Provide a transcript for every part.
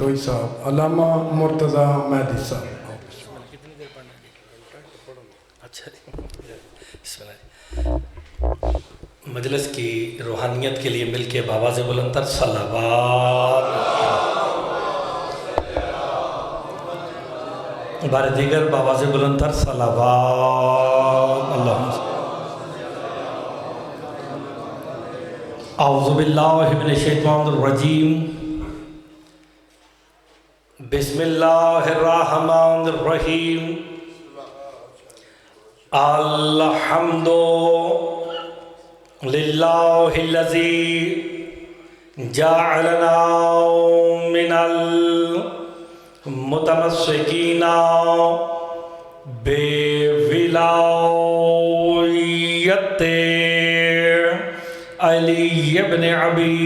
سنتوئی صاحب، علامہ مرتضیٰ مہدی صاحب۔ مجلس کی روحانیت کے لیے مل کے بآواز بلند تر صلوات، بار دیگر بآواز بلند تر صلوات۔ اللہم اعوذ باللہ من الشیطان الرجیم، بسم اللہ الرحمن الرحیم۔ الحمد للہ الذی جعلنا من المتمسکین بولایت علی ابن ابی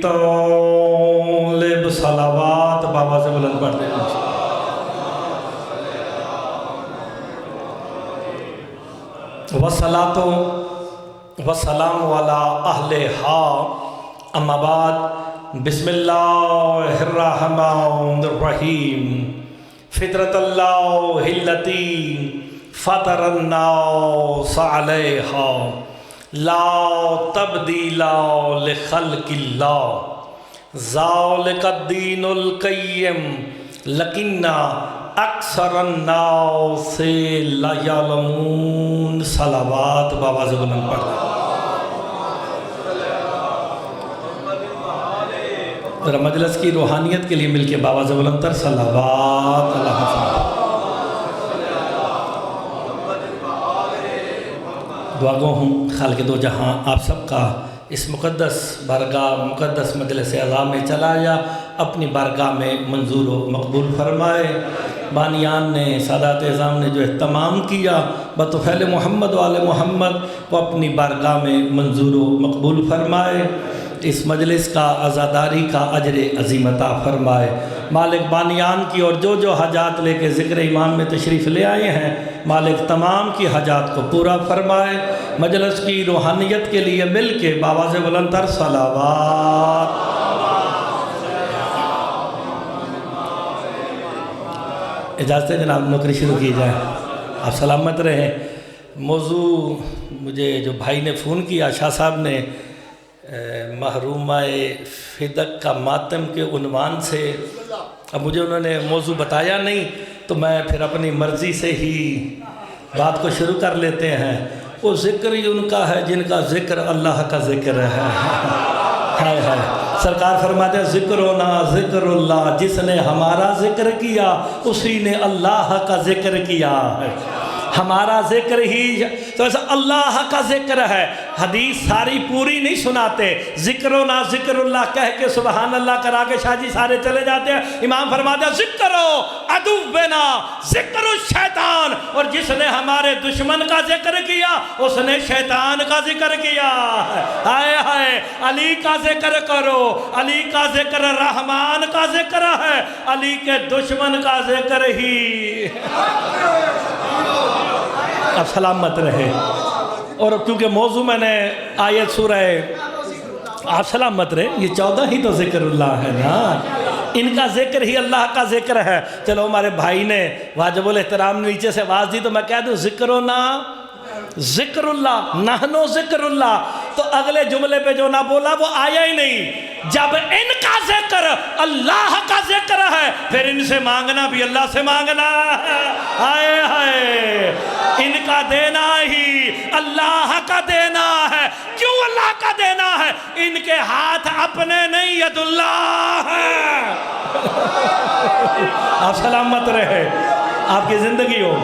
طالب۔ صلوات بابا سے بلند پڑھتے ہیں۔ وَالصَّلَاةُ وَالسَّلَامُ عَلَىٰ أَهْلِهَا، اما بعد، بسم اللہ الرحمن الرحیم۔ فطرت اللہ التی فطر الناس علیہا، لا تبدیل لخلق اللہ، ذالک الدین القیم، لیکن اکثر الناس لا یعلمون۔ صلوات بابا سے بلند پڑھ۔ ذرا مجلس کی روحانیت کے لیے مل کے بابا سے بلند تر صلوات۔ اللہ حافظ۔ دعا گو ہوں خالق دو جہاں آپ سب کا اس مقدس بارگاہ مقدس مجلس اعظام میں چلایا اپنی بارگاہ میں منظور و مقبول فرمائے۔ بانیان نے سادات اعظام نے جو اہتمام کیا بطفیل محمد و آل محمد وہ اپنی بارگاہ میں منظور و مقبول فرمائے۔ اس مجلس کا عزاداری کا اجر عظیم عطا فرمائے۔ مالک بانیان کی اور جو حاجات لے کے ذکر امام میں تشریف لے آئے ہیں مالک تمام کی حاجات کو پورا فرمائے۔ مجلس کی روحانیت کے لیے مل کے بآواز بلند تر صلوات۔ اجازت ہے جناب نوکری شروع کی جائے، آپ سلامت رہیں۔ موضوع مجھے جو بھائی نے فون کیا شاہ صاحب نے محرومہ فدق کا ماتم کے عنوان سے، اب مجھے انہوں نے موضوع بتایا نہیں تو میں پھر اپنی مرضی سے ہی بات کو شروع کر لیتے ہیں۔ وہ ذکر ہی ان کا ہے جن کا ذکر اللہ کا ذکر ہے۔ سرکار فرماتے ہیں ذکرنا ذکر اللہ، جس نے ہمارا ذکر کیا اسی نے اللہ کا ذکر کیا ہے۔ ہمارا ذکر ہی تو ایسا اللہ کا ذکر ہے۔ حدیث ساری پوری نہیں سناتے، ذکرنا ذکر اللہ کہہ کے سبحان اللہ کرا کے شاہ جی سارے چلے جاتے ہیں۔ امام فرماتے ہیں ذکرو عدونا ذکر الشیطان، اور جس نے ہمارے دشمن کا ذکر کیا اس نے شیطان کا ذکر کیا ہے۔ ہائے ہائے، علی کا ذکر کرو، علی کا ذکر رحمان کا ذکر ہے، علی کے دشمن کا ذکر ہی۔ اب سلامت رہے۔ اور کیونکہ موضوع میں نے آیت سورہ آپ سلامت رہے، یہ 14 ہی تو ذکر اللہ ہے نا، ان کا ذکر ہی اللہ کا ذکر ہے۔ چلو ہمارے بھائی نے واجب الاحترام نیچے سے آواز دی تو میں کہہ دوں ذکرنا ذکر اللہ، نحنو ذکر اللہ، تو اگلے جملے پہ جو نہ بولا وہ آیا ہی نہیں۔ جب ان کا ذکر اللہ کا ذکر ہے پھر ان سے مانگنا بھی اللہ سے مانگنا ہے۔ ہائے ہائے، ان کا دینا ہی اللہ کا دینا ہے۔ کیوں اللہ کا دینا ہے؟ ان کے ہاتھ اپنے نہیں، ید اللہ ہے۔ آپ سلامت رہے، آپ کی زندگی ہو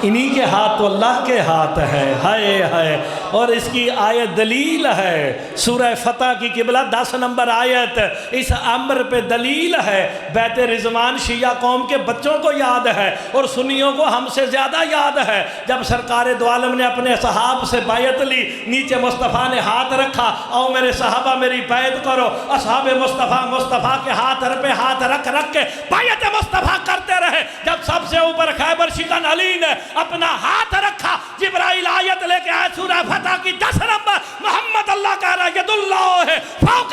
انہی کے ہاتھ تو اللہ کے ہاتھ ہے۔ ہائے ہائے، اور اس کی آیت دلیل ہے سورہ فتح کی قبلہ 10 نمبر آیت، اس امر پہ دلیل ہے۔ بیت رضوان شیعہ قوم کے بچوں کو یاد ہے اور سنیوں کو ہم سے زیادہ یاد ہے۔ جب سرکار دو عالم نے اپنے صحاب سے بیعت لی، نیچے مصطفیٰ نے ہاتھ رکھا، او میرے صحابہ میری بیعت کرو۔ اصحاب مصطفیٰ کے ہاتھ پہ ہاتھ رکھ کے بیعت مصطفیٰ کرتے رہے۔ جب سب سے اوپر خیبر شکن علی نے اپنا ہاتھ رکھا، جبرائیل آیت لے کے آئے سورہ فتح کی 10 نمبر، محمد اللہ کا ید اللہ ہے فوق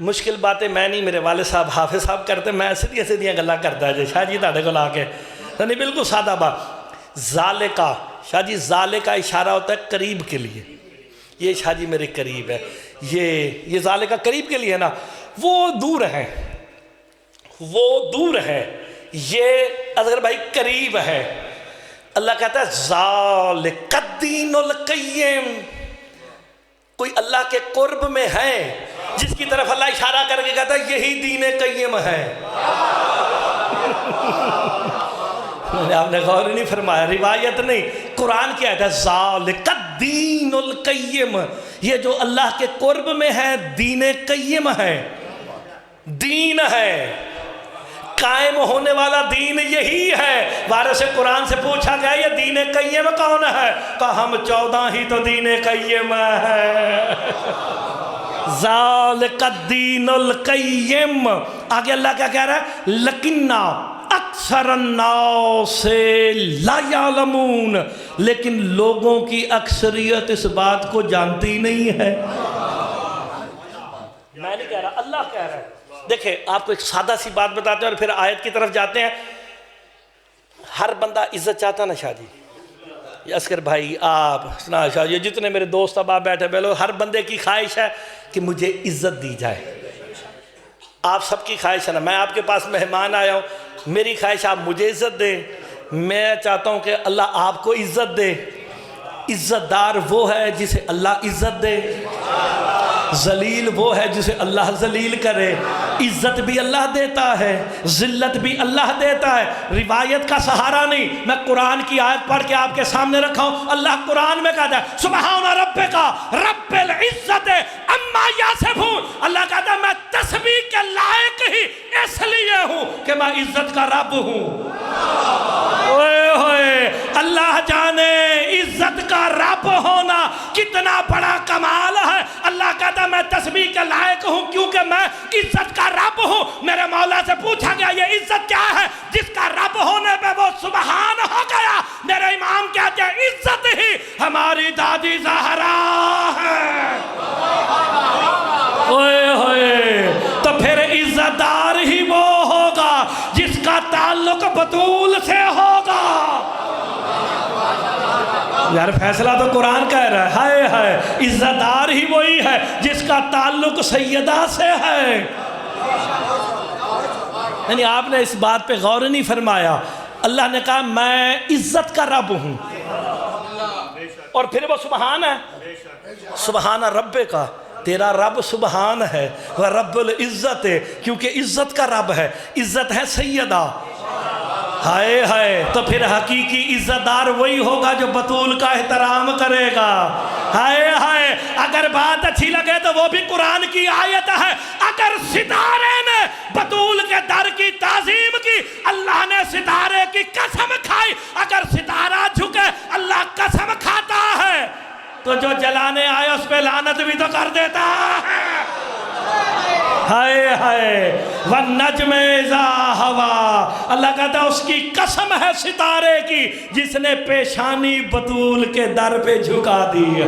مشکل باتیں میں نہیں، میرے والد صاحب حافظ صاحب کرتے، میں سیدھیاں سیدھیاں گلاں کرتا ہے جی شاہ جی تہاڈے کول آ کے، نہیں بالکل سادہ بات۔ ذالکا شاہ جی، ذالکا اشارہ ہوتا ہے قریب کے لیے، یہ شاہ جی میرے قریب ہے، یہ ذالکا قریب کے لیے نا، وہ دور ہے، وہ دور ہے، یہ اصغر بھائی قریب ہے۔ اللہ کہتا ہے ذالک الدین القیم، کوئی اللہ کے قرب میں ہے جس کی طرف اللہ اشارہ کر کے کہتا ہے یہی دین قیم ہے۔ آپ نے غور نہیں فرمایا، روایت نہیں، قرآن کیا ہے ذالک الدین القیم، یہ جو اللہ کے قرب میں ہے دین قیم ہے، دین ہے، قائم ہونے والا دین یہی ہے۔ وارث قرآن سے پوچھا گیا یہ دین قیم کون ہے؟ کہا ہم 14 ہی تو دین قیم ہے۔ ذالک الدین القیم، آگے اللہ کیا کہہ رہا ہے؟ لکنہ اکثر الناس لا یعلمون، لیکن لوگوں کی اکثریت اس بات کو جانتی نہیں ہے۔ میں نہیں کہہ رہا، اللہ کہہ رہا ہے۔ دیکھیں آپ کو ایک سادہ سی بات بتاتے ہیں اور پھر آیت کی طرف جاتے ہیں۔ ہر بندہ عزت چاہتا نا شاہ جی، عسکر بھائی آپ سنا شاہ جی، جتنے میرے دوست اب آپ بیٹھے بیلو، ہر بندے کی خواہش ہے کہ مجھے عزت دی جائے۔ آپ سب کی خواہش ہے نا، میں آپ کے پاس مہمان آیا ہوں، میری خواہش آپ مجھے عزت دیں، میں چاہتا ہوں کہ اللہ آپ کو عزت دے۔ عزت دار وہ ہے جسے اللہ عزت دے، ذلیل وہ ہے جسے اللہ ذلیل کرے۔ عزت بھی اللہ دیتا ہے، ذلت بھی اللہ دیتا ہے، روایت کا سہارا نہیں۔ میں قرآن کی آیت پڑھ کے آپ کے سامنے رکھا ہوں، اللہ قرآن میں کہتا ہے سبحان ربک رب العزت عما یصفون، اللہ کہتا ہے میں تسبیح کے لائق ہی اس لیے ہوں کہ میں عزت کا رب ہوں۔ اوئے ہوئے اللہ جانے عزت کا رب ہونا کتنا بڑا کمال ہے۔ اللہ کہتا ہے میں تسبیح کے لائق ہوں کیونکہ میں عزت کا رب ہوں۔ میرے مولا سے پوچھا گیا یہ عزت کیا ہے؟ جس کا رب ہونے پہ وہ سبحان ہو گیا۔ میرے امام کہتے ہیں عزت ہی ہماری دادی زہرا ہے۔ اوئے ہوئے تو پھر عزت دار ہی وہ ہوگا جس کا تعلق بطول سے ہوگا۔ یار فیصلہ تو قرآن کہہ رہا ہے، ہائے ہائے، عزت دار ہی وہی ہے جس کا تعلق سیدہ سے ہے۔ یعنی آپ نے اس بات پہ غور نہیں فرمایا، اللہ نے کہا میں عزت کا رب ہوں، اور پھر وہ سبحان ہے، سبحان رب کا، تیرا رب سبحان ہے، وہ رب العزت ہے کیونکہ عزت کا رب ہے، عزت ہے سیدہ۔ ہائے ہائے تو پھر حقیقی عزت دار وہی ہوگا جو بطول کا احترام کرے گا۔ ہائے ہائے اگر بات اچھی لگے تو وہ بھی قرآن کی آیت ہے، اگر ستارے نے بطول کے در کی تعظیم کی اللہ نے ستارے کی قسم کھائی، اگر ستارہ جھکے اللہ قسم کھاتا ہے تو جو جلانے آئے اس پہ لعنت بھی تو کر دیتا ہے۔ ہائے ہائے وَالنَّجْمِ اِذَا هَوَىٰ، اللہ کہتا ہے اس کی قسم ہے ستارے کی جس نے پیشانی بطول کے در پہ جھکا دی۔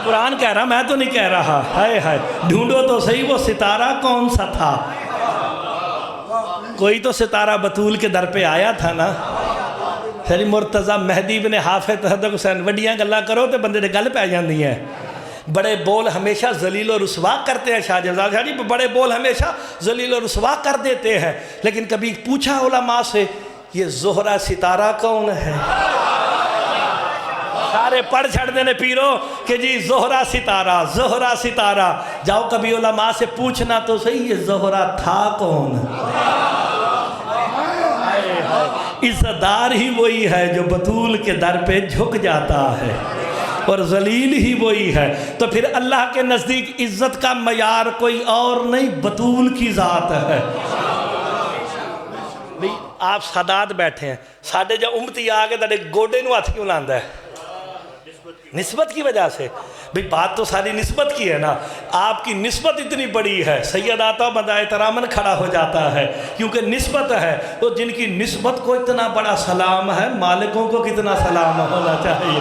قرآن کہہ رہا، میں تو نہیں کہہ رہا۔ ہائے ہائے ڈھونڈو تو صحیح وہ ستارہ کون سا تھا؟ کوئی تو ستارہ بطول کے در پہ آیا تھا نا۔ شریف مرتضیٰ مہدی بن حافظ حضرت حسین وڈیاں گلا کرو تو بندے دے گل پہ جاندی ہیں۔ بڑے بول ہمیشہ ذلیل و رسوا کرتے ہیں، شاہ جزال شاہ جی بڑے بول ہمیشہ ذلیل و رسوا کر دیتے ہیں، لیکن کبھی پوچھا علماء سے یہ زہرہ ستارہ کون ہے؟ سارے پڑھ چھڑ دینے پیرو کہ جی زہرہ ستارہ، زہرہ ستارہ، جاؤ کبھی علماء سے پوچھنا تو صحیح یہ زہرہ تھا کون؟ عزت دار ہی وہی ہے جو بطول کے در پہ جھک جاتا ہے، اور ذلیل ہی وہی ہے۔ تو پھر اللہ کے نزدیک عزت کا معیار کوئی اور نہیں، بطول کی ذات ہے۔ بھئی آپ سادات بیٹھے ہیں، ساڑھے جا امتی آگے تاڑے گوڑے نو ہاتھ کیوں لاندہ ہے؟ نسبت کی وجہ سے۔ بھئی بات تو ساری نسبت کی ہے نا، آپ کی نسبت اتنی بڑی ہے، سید آتا بندہ احتراماً کھڑا ہو جاتا ہے کیونکہ نسبت ہے۔ تو جن کی نسبت کو اتنا بڑا سلام ہے، مالکوں کو کتنا سلام ہونا چاہیے۔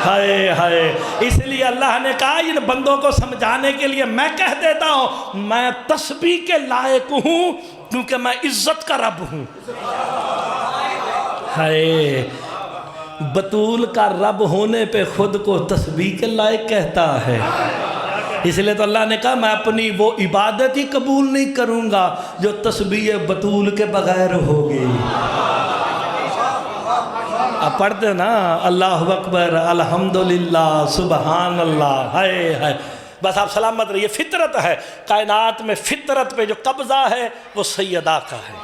ہائے ہائے، اس لیے اللہ نے کہا ان بندوں کو سمجھانے کے لیے میں کہہ دیتا ہوں میں تسبیح کے لائق ہوں کیونکہ میں عزت کا رب ہوں۔ ہائے، بطول کا رب ہونے پہ خود کو تسبیح کے لائق کہتا ہے۔ اس لیے تو اللہ نے کہا میں اپنی وہ عبادت ہی قبول نہیں کروں گا جو تسبیح بطول کے بغیر ہوگی۔ اب پڑھتے نا اللہ اکبر الحمدللہ سبحان اللہ، ہائے ہائے، بس آپ سلامت رہیے۔ فطرت ہے، کائنات میں فطرت پہ جو قبضہ ہے وہ سیدہ کا ہے۔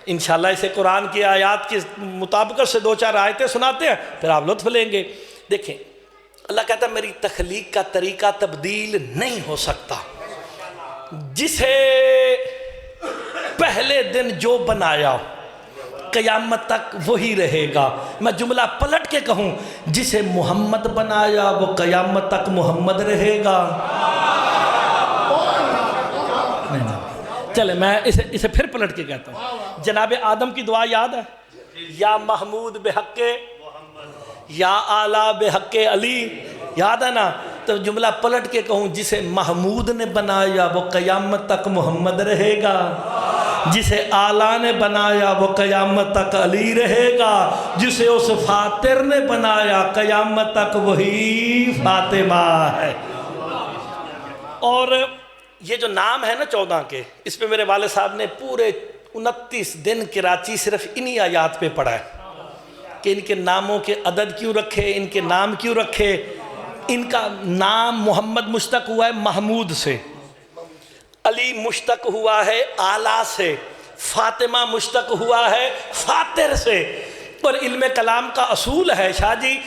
انشاءاللہ اسے قرآن کی آیات کی مطابقت سے 2-4 آیتیں سناتے ہیں پھر آپ لطف لیں گے۔ دیکھیں اللہ کہتا ہے میری تخلیق کا طریقہ تبدیل نہیں ہو سکتا، جسے پہلے دن جو بنایا قیامت تک وہی رہے گا۔ میں جملہ پلٹ کے کہوں جسے محمد بنایا وہ قیامت تک محمد رہے گا۔ چلے میں اسے پھر پلٹ کے کہتا ہوں۔ جناب آدم کی دعا یاد ہے؟ یا محمود بحق یا اعلیٰ بحق علی، یاد ہے نا؟ تو جملہ پلٹ کے کہوں جسے محمود نے بنایا وہ قیامت تک محمد رہے گا، جسے اعلیٰ نے بنایا وہ قیامت تک علی رہے گا، جسے اس فاتر نے بنایا قیامت تک وہی فاطمہ ہے۔ اور یہ جو نام ہے نا 14 کے، اس پہ میرے والد صاحب نے پورے 29 دن کراچی صرف انہی آیات پہ پڑھا ہے کہ ان کے ناموں کے عدد کیوں رکھے، ان کے نام کیوں رکھے۔ ان کا نام محمد مشتق ہوا ہے محمود سے، علی مشتق ہوا ہے اعلیٰ سے، فاطمہ مشتق ہوا ہے فاتر سے۔ اور علم کلام کا اصول ہے شاہ جی،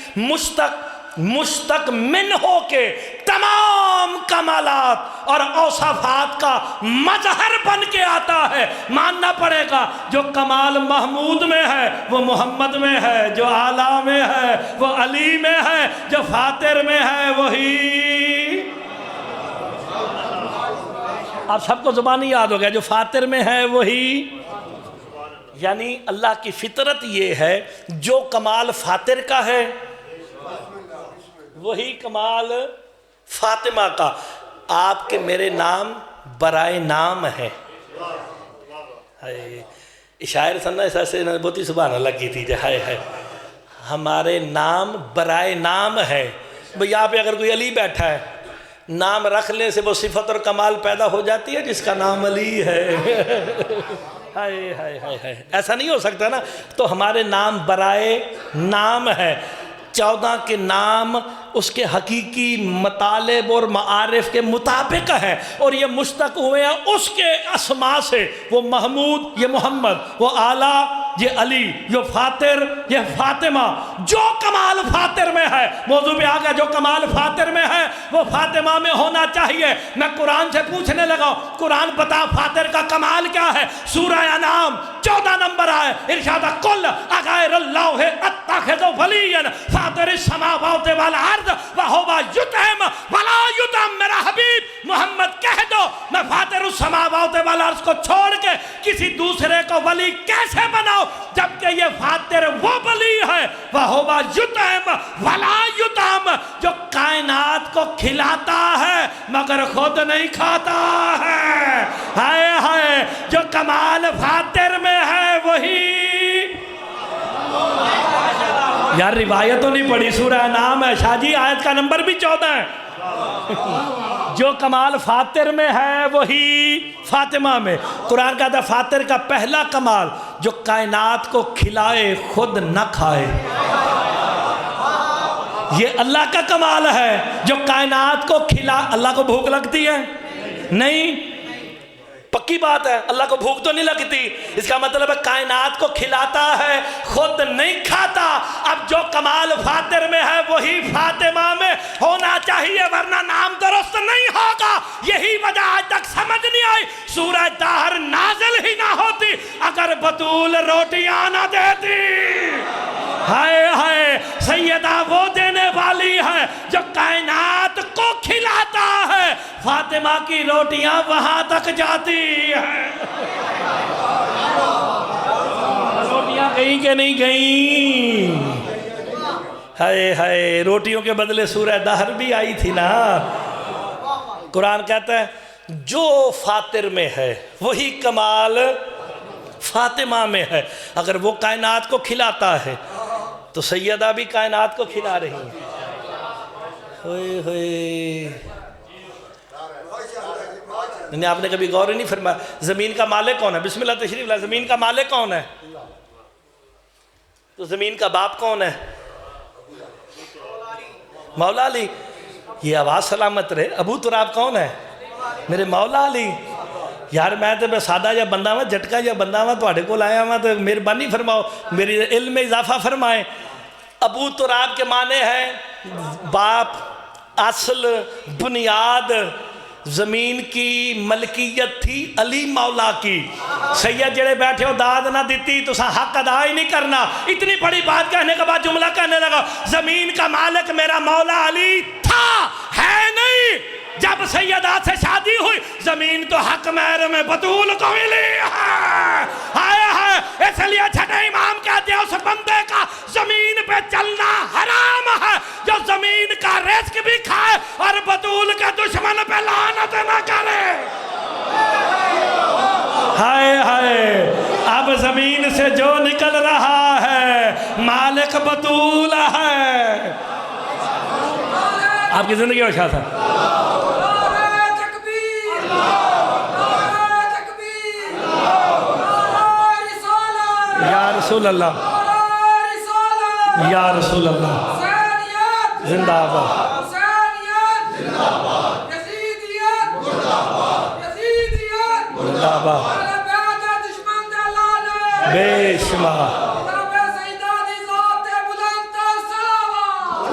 مشتق من ہو کے تمام کمالات اور اوصافات کا مظہر بن کے آتا ہے۔ ماننا پڑے گا جو کمال محمود میں ہے وہ محمد میں ہے، جو اعلیٰ میں ہے وہ علی میں ہے، جو فاتر میں ہے وہی۔ آپ سب کو زبانی یاد ہو گیا، جو فاتر میں ہے وہی۔ یعنی اللہ کی فطرت یہ ہے جو کمال فاتر کا ہے وہی کمال فاطمہ کا۔ آپ کے میرے نام برائے نام ہے۔ شاعر سننا ایسے بہت ہی سبحان اللہ کی تھی، ہائے ہائے، ہمارے نام برائے نام ہے۔ بھئی یہاں پہ اگر کوئی علی بیٹھا ہے، نام رکھ لیں سے وہ صفت اور کمال پیدا ہو جاتی ہے جس کا نام علی ہے۔ ہائے ہائے ہائے ہائے، ایسا نہیں ہو سکتا نا۔ تو ہمارے نام برائے نام ہے۔ 14 کے نام اس کے حقیقی مطالب اور معارف کے مطابق ہے، اور یہ مشتق ہوئے ہیں اس کے اسماء سے۔ وہ محمود، یہ محمد، وہ اعلیٰ، یہ علی، یہ فاتر، یہ فاطمہ۔ جو کمال فاتر میں ہے، موضوع پہ آگیا، جو کمال فاتر میں ہے وہ فاطمہ میں ہونا چاہیے۔ میں قرآن سے پوچھنے لگا، قرآن بتا فاتر کا کمال کیا ہے؟ سورہ انعام 14 نمبر آئے، ارشاد کل اغیر اللہ اتخذ ولیا فاطر السماوات والارض وہو یطعم ولا یطعم۔ میرا حبیب محمد کہہ دو میں فاطر السماوات والارض کو چھوڑ کے کسی دوسرے کو ولی کیسے بناؤ جبکہ یہ فاتر وہ ولی ہے وہو یطعم ولا یطعم، جو کائنات کو کھلاتا ہے مگر خود نہیں کھاتا ہے۔ ہائے ہائے، جو کمال فاتر میں ہے وہی۔ یار روایت تو نہیں پڑھی، سورہ انعام ہے شاہ جی، آیت کا نمبر بھی 14 ہے۔ جو کمال فاتر میں ہے وہی فاطمہ میں۔ قرآن کہتا ہے فاتر کا پہلا کمال جو کائنات کو کھلائے خود نہ کھائے۔ یہ اللہ کا کمال ہے جو کائنات کو کھلا۔ اللہ کو بھوک لگتی ہے؟ نہیں، پکی بات ہے، اللہ کو بھوک تو نہیں لگتی۔ اس کا مطلب ہے کائنات کو کھلاتا ہے خود نہیں کھاتا۔ اب جو کمال فاتر میں ہے وہی فاطمہ میں ہونا چاہیے، ورنہ نام درست نہیں ہوگا۔ یہی وجہ آج تک سمجھ نہیں آئی سورہ طاہر نازل ہی نہ ہوتی اگر بطول روٹیاں نہ دیتی۔ ہائے ہائے، سیدہ وہ دینے والی ہے جو کائنات کو کھلاتا ہے، فاطمہ کی روٹیاں وہاں تک جاتی ہیں۔ روٹیاں گئیں کہ نہیں گئیں؟ ہائے ہائے، روٹیوں کے بدلے سورہ دہر بھی آئی تھی نا۔ قرآن کہتا ہے جو فاطر میں ہے وہی کمال فاطمہ میں ہے۔ اگر وہ کائنات کو کھلاتا ہے تو سیدہ بھی کائنات کو کھلا رہی ہیں۔ ہوئے ہوئے، آپ نے کبھی غور نہیں فرمایا زمین کا مالک کون ہے؟ بسم اللہ تشریف لائے، زمین کا مالک کون ہے؟ تو زمین کا باپ کون ہے؟ مولا علی۔ یہ آواز سلامت رہے، ابو تراب کون ہے؟ میرے مولا علی۔ یار میں تو سادہ یا بندہ ہوا، جھٹکا یا بندہ ہوا، تواڈے کول آیا ہوا، تو مہربانی فرماؤ میری علم میں اضافہ فرمائیں۔ ابو تراب کے معنی ہے باپ، اصل، بنیاد۔ زمین کی ملکیت تھی علی مولا کی۔ سید جڑے بیٹھے ہو داد نہ دیتی تو حق ادا ہی نہیں کرنا۔ اتنی بڑی بات کہنے کے بعد جملہ کہنے لگا زمین کا مالک میرا مولا علی تھا، ہے نہیں۔ جب سیدہ سے شادی ہوئی زمین تو حق مہر میں بطول کو ملی ہے۔ اس لیے چھٹے امام کہتے ہیں اس بندے کا زمین پہ چلنا حرام ہے جو زمین کا رزق بھی کھائے اور بطول کے دشمن پہ لعنت نہ کرے۔ ہائے ہائے، اب زمین سے جو نکل رہا ہے مالک بطول ہے۔ آپ کی زندگی اور شاہ صاحب یا رسول اللہ، یا رسول اللہ، زندہ آباد، زندہ آباد، بے شمار۔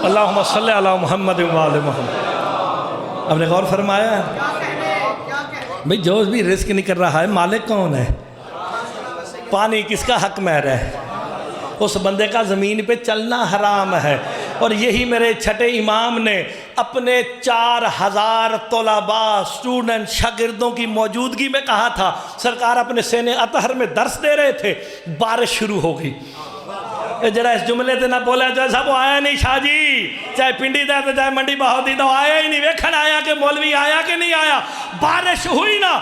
اللہم صلی علی محمد و آل محمد۔ آپ نے غور فرمایا ہے بھئی جو بھی رزق نہیں کر رہا ہے مالک کون ہے؟ پانی کس کا حق مہر ہے؟ اس بندے کا زمین پہ چلنا حرام ہے۔ اور یہی میرے چھٹے امام نے اپنے 4000 طلباء اسٹوڈنٹ شاگردوں کی موجودگی میں کہا تھا۔ سرکار اپنے سین اطہر میں درس دے رہے تھے، بارش شروع ہو گئی۔ جرا اس جملے تے نہ بولا جو صاحب وہ آیا نہیں شاہ جی، چاہے پنڈی دا تو چاہے منڈی بہودی دا آیا ہی نہیں، ویکھن آیا کہ مولوی آیا کہ نہیں آیا۔ بارش ہوئی نا،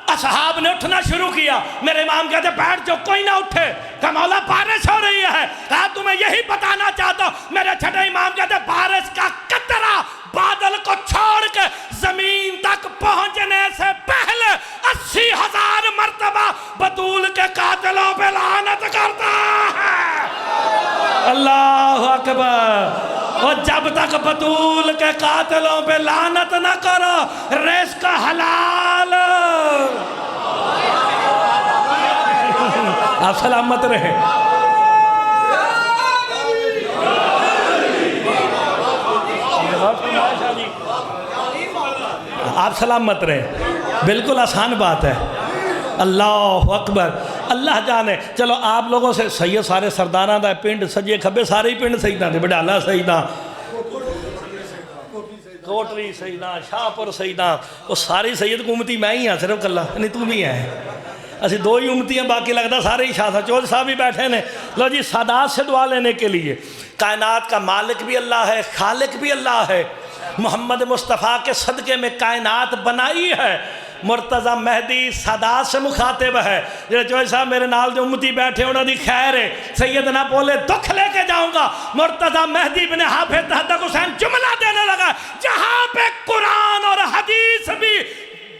اصحاب نے اٹھنا شروع کیا۔ میرے امام کہتے بیٹھ جو کوئی نہ اٹھے، کہ مولا بارش ہو رہی ہے۔ کہا تمہیں یہی بتانا چاہتا ہوں۔ میرے چھٹے امام کہتے بارش کا قطرہ بادل کو چھوڑ کے زمین تک پہنچنے سے پہلے 80,000 مرتبہ بطول کے قاتلوں پہ لعنت کرتا ہے۔ اللہ اکبر۔ اور جب تک بطول کے قاتلوں پہ لعنت نہ کرو رزق حلال۔ آپ سلامت رہے۔ آپ سلامت رہے۔ بالکل آسان بات ہے۔ اللہ اکبر، اللہ جانے۔ چلو آپ لوگوں سے سید سارے سرداراں دا پنڈ سجے کھبے سارے ہی پنڈ سیداں دے، بڑھالا سیداں، کوٹری سیداں، شاہپور سیداں، وہ ساری سید کو امتی میں ہی ہاں، صرف اللہ نہیں تو بھی ہے۔ اسی دو ہی امتی ہیں، باقی لگتا سارے ہی شاہ صاحب چوہدری صاحب بھی بیٹھے ہیں۔ لو جی سادات سے دعا لینے کے لیے۔ کائنات کا مالک بھی اللہ ہے، خالق بھی اللہ ہے۔ محمد مصطفیٰ کے صدقے میں کائنات بنائی ہے۔ مرتضی مہدی سادات سے مخاطب ہے۔ جیسے چوہدری صاحب میرے نال جو امتی بیٹھے انہوں نے خیر ہے، سیدنا بولے دکھ لے کے جاؤں گا۔ مرتضی مہدی بن حافظ تحدق حسین جملہ دینے لگا، جہاں پہ قرآن اور حدیث بھی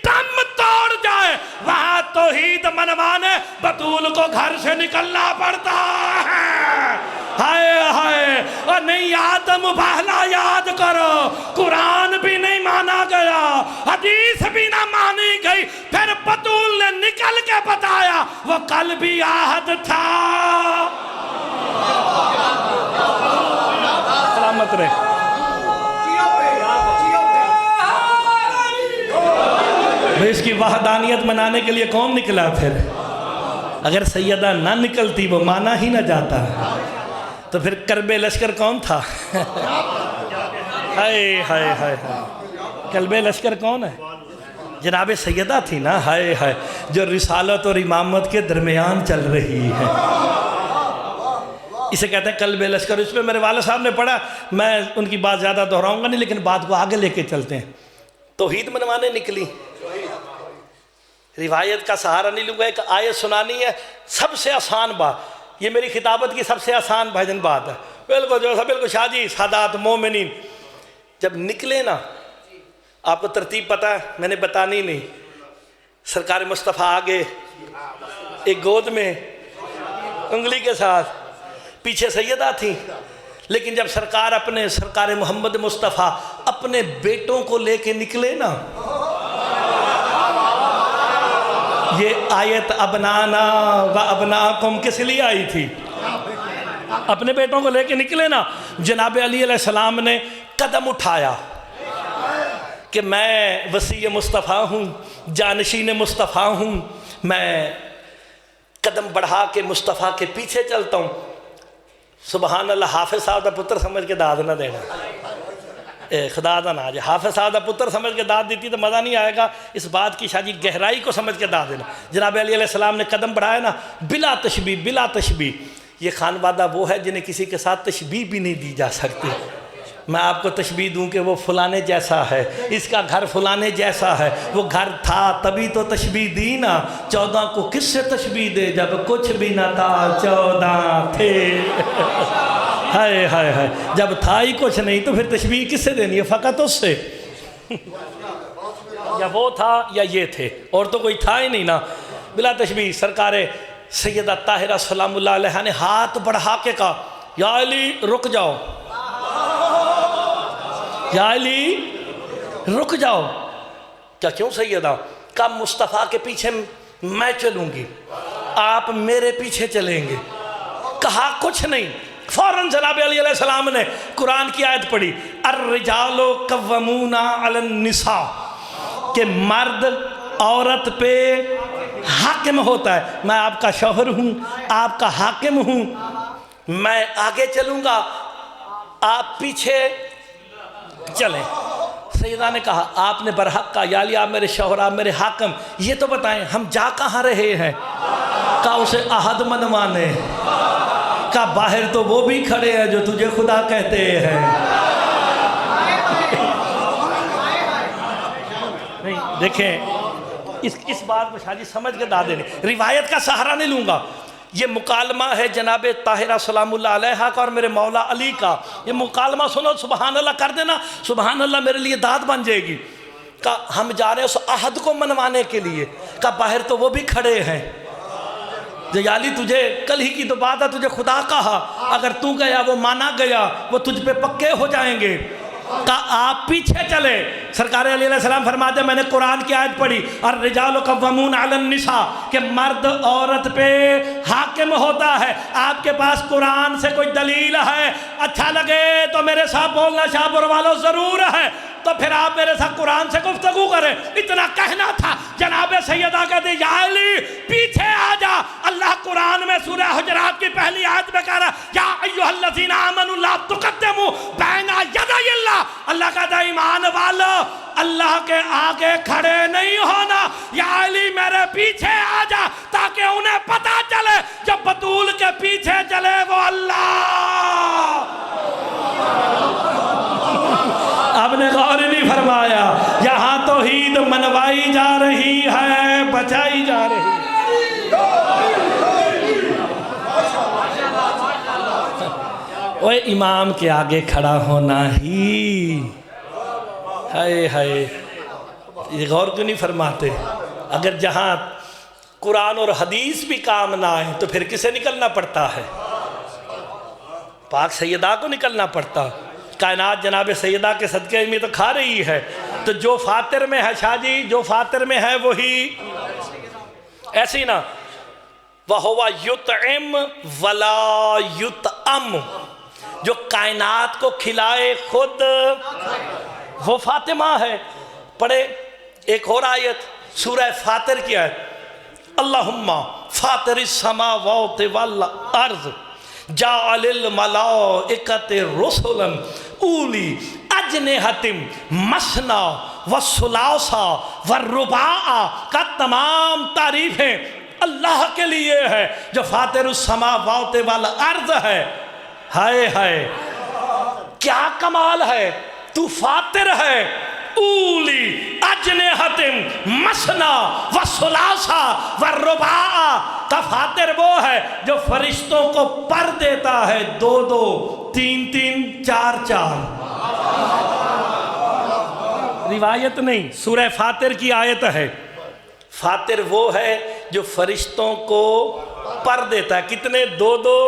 دم توڑ جائے وہاں توحید منوانے بطول کو گھر سے نکلنا پڑتا ہے۔ ہائے ہائے، اور نہیں آدم پہلا یاد کرو، قرآن بھی نہیں مانا گیا، حدیث بھی نہ مانی گئی، پھر بطول نے نکل کے بتایا وہ کل بھی عہد تھا۔ سلامت رہے۔ اس کی وحدانیت منانے کے لیے کون نکلا پھر؟ اگر سیدہ نہ نکلتی وہ مانا ہی نہ جاتا، تو پھر کرب لشکر کون تھا؟ ہائے ہائے ہائے، کرب لشکر کون ہے؟ جناب سیدہ تھی نا، ہائے ہائے، جو رسالت اور امامت کے درمیان چل رہی ہے۔ اسے کہتے ہیں قلب لشکر. اس پہ میرے والد صاحب نے پڑھا, میں ان کی بات زیادہ دہراؤں گا نہیں, لیکن بات کو آگے لے کے چلتے ہیں. توحید منوانے نکلی, روایت کا سہارا نہیں لوں گا, ایک آیت سنانی ہے, سب سے آسان بات, یہ میری خطابت کی سب سے آسان بھجن بات ہے, بالکل جو ہے بالکل شاہ جی سادات مومنین. جب نکلے نا, آپ کو ترتیب پتہ ہے, میں نے بتانی نہیں. سرکار مصطفیٰ آگے ایک گود میں انگلی کے ساتھ, پیچھے سیدہ تھیں, لیکن جب سرکار محمد مصطفیٰ اپنے بیٹوں کو لے کے نکلے نا, یہ آیت ابنانا و ابناکم کس لیے آئی تھی؟ اپنے بیٹوں کو لے کے نکلے نا, جناب علی علیہ السلام نے قدم اٹھایا کہ میں وصی مصطفیٰ ہوں, جانشین مصطفیٰ ہوں, میں قدم بڑھا کے مصطفیٰ کے پیچھے چلتا ہوں. سبحان اللہ, حافظ صاحب دا پتر سمجھ کے داد نہ دینا, خدا دا نہ جائے. حافظ صاحب دا پتر سمجھ کے داد دیتی تو مزہ نہیں آئے گا. اس بات کی شاید گہرائی کو سمجھ کے داد دینا. جناب علی علیہ السلام نے قدم بڑھایا نا, بلا تشبیہ بلا تشبیہ. یہ خانوادہ وہ ہے جنہیں کسی کے ساتھ تشبیہ بھی نہیں دی جا سکتی. میں آپ کو تشبیہ دوں کہ وہ فلانے جیسا ہے, اس کا گھر فلانے جیسا ہے, وہ گھر تھا تبھی تو تشبیہ دی نا. 14 کو کس سے تشبیہ دے جب کچھ بھی نہ تھا 14 تھے. ہائے ہائے ہائے, جب تھا ہی کچھ نہیں تو پھر تشبیہ کس سے دینی ہے؟ فقط اس سے. یا وہ تھا یا یہ تھے, اور تو کوئی تھا ہی نہیں نا. بلا تشبیہ سرکار سیدہ طاہرہ سلام اللہ علیہ نے ہاتھ بڑھا کے کہا, یا علی رک جاؤ, یا علی رک جاؤ. کیا کیوں سیدہ؟ کہا مصطفیٰ کے پیچھے میں چلوں گی, آپ میرے پیچھے چلیں گے. کہا کچھ نہیں, فوراً جناب علی علیہ السلام نے قرآن کی آیت پڑھی, الرجال قوامون علی النساء, کہ مرد عورت پہ حاکم ہوتا ہے. میں آپ کا شوہر ہوں, آپ کا حاکم ہوں, میں آگے چلوں گا, آپ پیچھے چلیں. سیدہ نے کہا, آپ نے برحق کہا, یا علی آپ میرے شوہر, آپ میرے حاکم, یہ تو بتائیں ہم جا کہاں رہے ہیں؟ کہا اسے عہد منوانے. کہا باہر تو وہ بھی کھڑے ہیں جو تجھے خدا کہتے ہیں. نہیں دیکھیں, اس بات کو شاہ جی سمجھ کے دادے نے, روایت کا سہارا نہیں لوں گا. یہ مکالمہ ہے جناب طاہرہ سلام اللہ علیہ کا اور میرے مولا علی کا. یہ مکالمہ سنو, سبحان اللہ کر دینا, سبحان اللہ میرے لیے داد بن جائے گی. کہا ہم جا رہے ہیں اس عہد کو منوانے کے لیے. کہا باہر تو وہ بھی کھڑے ہیں. یا علی تجھے کل ہی کی تو بات ہے, تجھے خدا کہا, اگر تو گیا وہ مانا گیا, وہ تجھ پہ پکے ہو جائیں گے. کہا آپ پیچھے چلے. سرکار علیہ السلام فرماتے ہیں میں نے قرآن کی آیت پڑھی, الرجال قوامون علی النساء, کہ مرد عورت پہ حاکم ہوتا ہے. آپ کے پاس قرآن سے کوئی دلیل ہے؟ اچھا لگے تو میرے ساتھ بولنا شاہپور والوں ضرور ہے, تو پھر آپ میرے ساتھ قرآن سے گفتگو کریں. اتنا کہنا تھا, جناب سیدہ کہتے ہیں یا علی پیچھے آ جا. اللہ قرآن میں سورہ حجرات کی پہلی آیت میں کہہ رہا ہے, یا ایھا الذین آمنوا لا تقدموا بین یدی اللہ. اللہ کہتا ہے ایمان والو, اللہ کے آگے کھڑے نہیں ہونا. یا علی میرے پیچھے آ جا, تاکہ انہیں پتا چلے جو بطول کے پیچھے چلے وہ اللہ. آپ نے غور نہیں فرمایا, یہاں توحید منوائی جا رہی ہے, بچائی جا رہی ہے. اوے امام کے آگے کھڑا ہونا ہی, ہائے ہائے, یہ غور کیوں نہیں فرماتے؟ اگر جہاں قرآن اور حدیث بھی کام نہ آئے تو پھر کسے نکلنا پڑتا ہے؟ پاک سیدہ کو نکلنا پڑتا. کائنات جناب سیدہ کے صدقے میں تو کھا رہی ہے. تو جو فاتر میں ہے شاہ جی, جو فاتر میں ہے وہی ایسی نا, وَهُوَ يُطْعِمْ وَلَا يُطْعَمْ, جو کائنات کو کھلائے خود وہ فاطمہ ہے. پڑھے ایک اور آیت سورہ فاتر کی آیت, اللہم فاطر السماوات والارض جاعل الملائکۃ رسلا اولی اجنحۃ مثنی وثلاث والرباع. کا تمام تعریفیں اللہ کے لیے ہے جو فاطر السماوات والارض ہے۔ ہائے ہائے کیا کمال ہے، تو فاطر ہے، اولی اجنحۃ مثنی و ثلاثہ و رباع، کا فاطر وہ ہے جو فرشتوں کو پر دیتا ہے، دو دو، تین تین، چار چار۔ روایت نہیں، سورہ فاطر کی آیت ہے۔ فاطر وہ ہے جو فرشتوں کو پر دیتا ہے، کتنے؟ دو دو،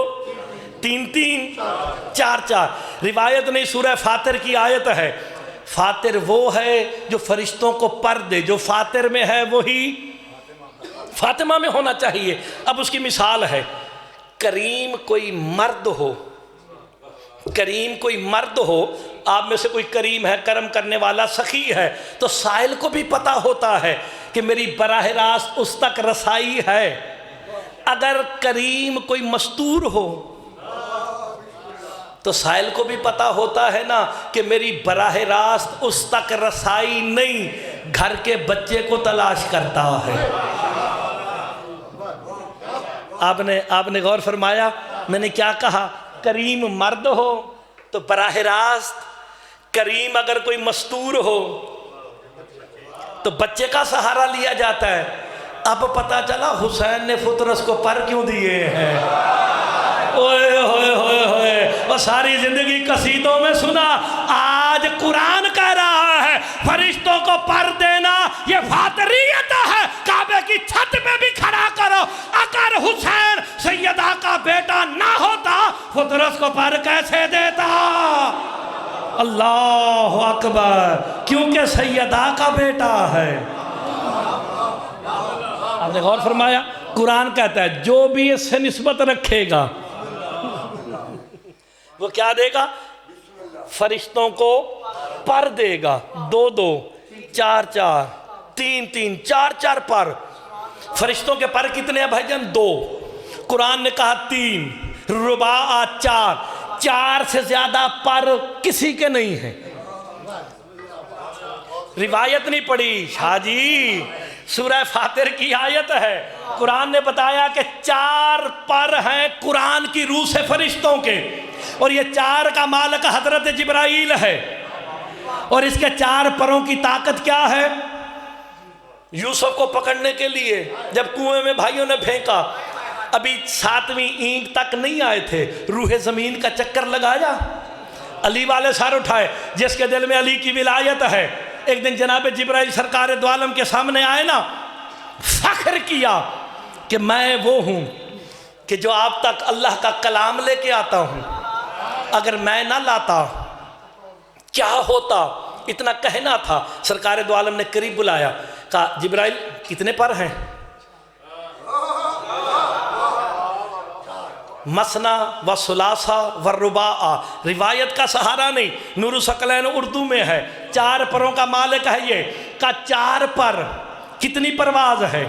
تین تین، چار چار۔ روایت نہیں، سورہ فاطر کی آیت ہے۔ فاطر وہ ہے جو فرشتوں کو پر دے، جو فاطر میں ہے وہی فاطمہ میں ہونا چاہیے۔ اب اس کی مثال ہے، کریم کوئی مرد ہو، کریم کوئی مرد ہو، آپ میں سے کوئی کریم ہے، کرم کرنے والا، سخی ہے، تو سائل کو بھی پتا ہوتا ہے کہ میری براہ راست اس تک رسائی ہے۔ اگر کریم کوئی مستور ہو تو سائل کو بھی پتا ہوتا ہے نا کہ میری براہ راست اس تک رسائی نہیں، گھر کے بچے کو تلاش کرتا ہے۔ آپ نے غور فرمایا میں نے کیا کہا؟ کریم مرد ہو تو براہ راست، کریم اگر کوئی مستور ہو تو بچے کا سہارا لیا جاتا ہے۔ اب پتا چلا حسین نے فطرس کو پر کیوں دیے ہیں۔ اوئے ہوئے ہوئے ہوئے، وہ ساری زندگی قصیدوں میں سنا، آج قرآن کہہ رہا ہے فرشتوں کو پر دینا یہ فاطریت ہے۔ کعبے کی چھت پہ بھی کھڑا کرو، اگر حسین سیدہ کا بیٹا نہ ہوتا فطرس کو پر کیسے دیتا؟ اللہ اکبر، کیونکہ سیدہ کا بیٹا ہے۔ آپ نے غور فرمایا، قرآن کہتا ہے جو بھی اس سے نسبت رکھے گا وہ کیا دے گا؟ فرشتوں کو پر دے گا، دو دو، چار چار، تین تین، چار چار پر۔ فرشتوں کے پر کتنے ہیں بھائی جان؟ دو۔ قرآن نے کہا تین، رباع چار، چار سے زیادہ پر کسی کے نہیں ہیں۔ روایت نہیں پڑھی شاہ جی، سورہ فاطر کی آیت ہے۔ قرآن نے بتایا کہ چار پر ہیں قرآن کی روح سے فرشتوں کے، اور یہ چار کا مالک حضرت جبرائیل ہے، اور اس کے چار پروں کی طاقت کیا ہے؟ یوسف کو پکڑنے کے لیے جب کنویں میں بھائیوں نے پھینکا، ابھی 7ویں اینٹ تک نہیں آئے تھے، روح زمین کا چکر لگایا، علی والے سر اٹھائے، جس کے دل میں علی کی ولایت ہے۔ ایک دن جناب جبرائیل سرکار دو عالم کے سامنے آئے نا، فخر کیا کہ میں وہ ہوں کہ جو آپ تک اللہ کا کلام لے کے آتا ہوں، اگر میں نہ لاتا کیا ہوتا؟ اتنا کہنا تھا۔ سرکار دو عالم نے قریب بلایا، کہا جبرائیل کتنے پر ہیں؟ مثنی و ثلاثہ و رباع۔ روایت کا سہارا نہیں، نور الثقلین اردو میں ہے، چار پروں کا مالک ہے یہ۔ کا چار پر کتنی پرواز ہے؟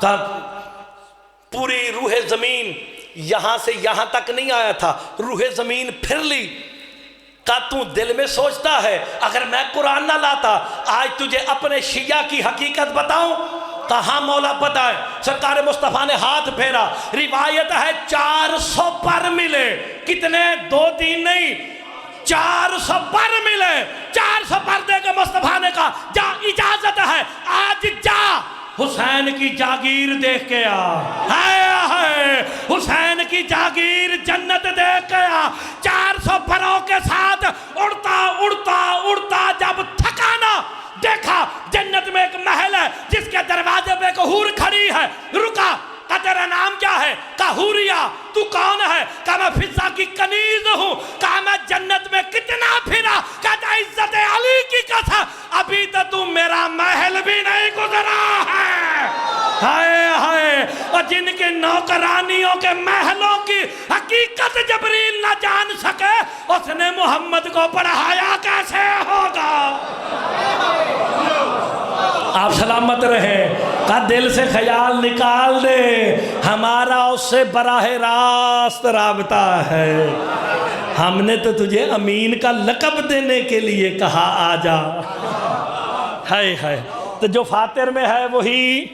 کا پوری روح زمین یہاں سے یہاں تک نہیں آیا تھا، روح زمین پھر لی۔ کا تو دل میں سوچتا ہے اگر میں قرآن نہ لاتا آج تجھے اپنے شیعہ کی حقیقت بتاؤں؟ کہاں مولا بتائے؟ سرکار مصطفیٰ نے ہاتھ پھیرا، روایت ہے 400 پر ملے۔ کتنے؟ 2 3 نہیں، 400 پر ملے۔ 400 پر دے کے مصطفیٰ نے کہا جا، اجازت ہے آج جا، حسین کی جاگیر دیکھ کے آ۔ ہائے حسین کی جاگیر جنت دیکھ کے آ۔ 400 پروں کے ساتھ اڑتا اڑتا اڑتا جب تھکانا دیکھا جنت میں ایک محل ہے جس کے دروازے پہ ایک حور کھڑی ہے، رکا۔ کہا تیرا نام کیا ہے؟ کہا حوریہ۔ تو کون ہے؟ کہا میں فضہ کی کنیز ہوں۔ کہا میں جنت میں کتنا پھرا؟ کہا عزت علی کی قسم ابھی تو میرا محل بھی نہیں گزرا ہے۔ ہائے ہائے، اور جن کے نوکرانیوں کے محلوں کی حقیقت جبریل نہ جان سکے اس نے محمد کو پڑھایا کیسے ہوگا؟ آپ سلامت رہیں۔ کہا دل سے خیال نکال دے، ہمارا اس سے براہ راست رابطہ ہے۔ ہم نے تو تجھے امین کا لقب دینے کے لیے کہا آ جا۔ ہائے ہائے، تو جو فاطر میں ہے وہی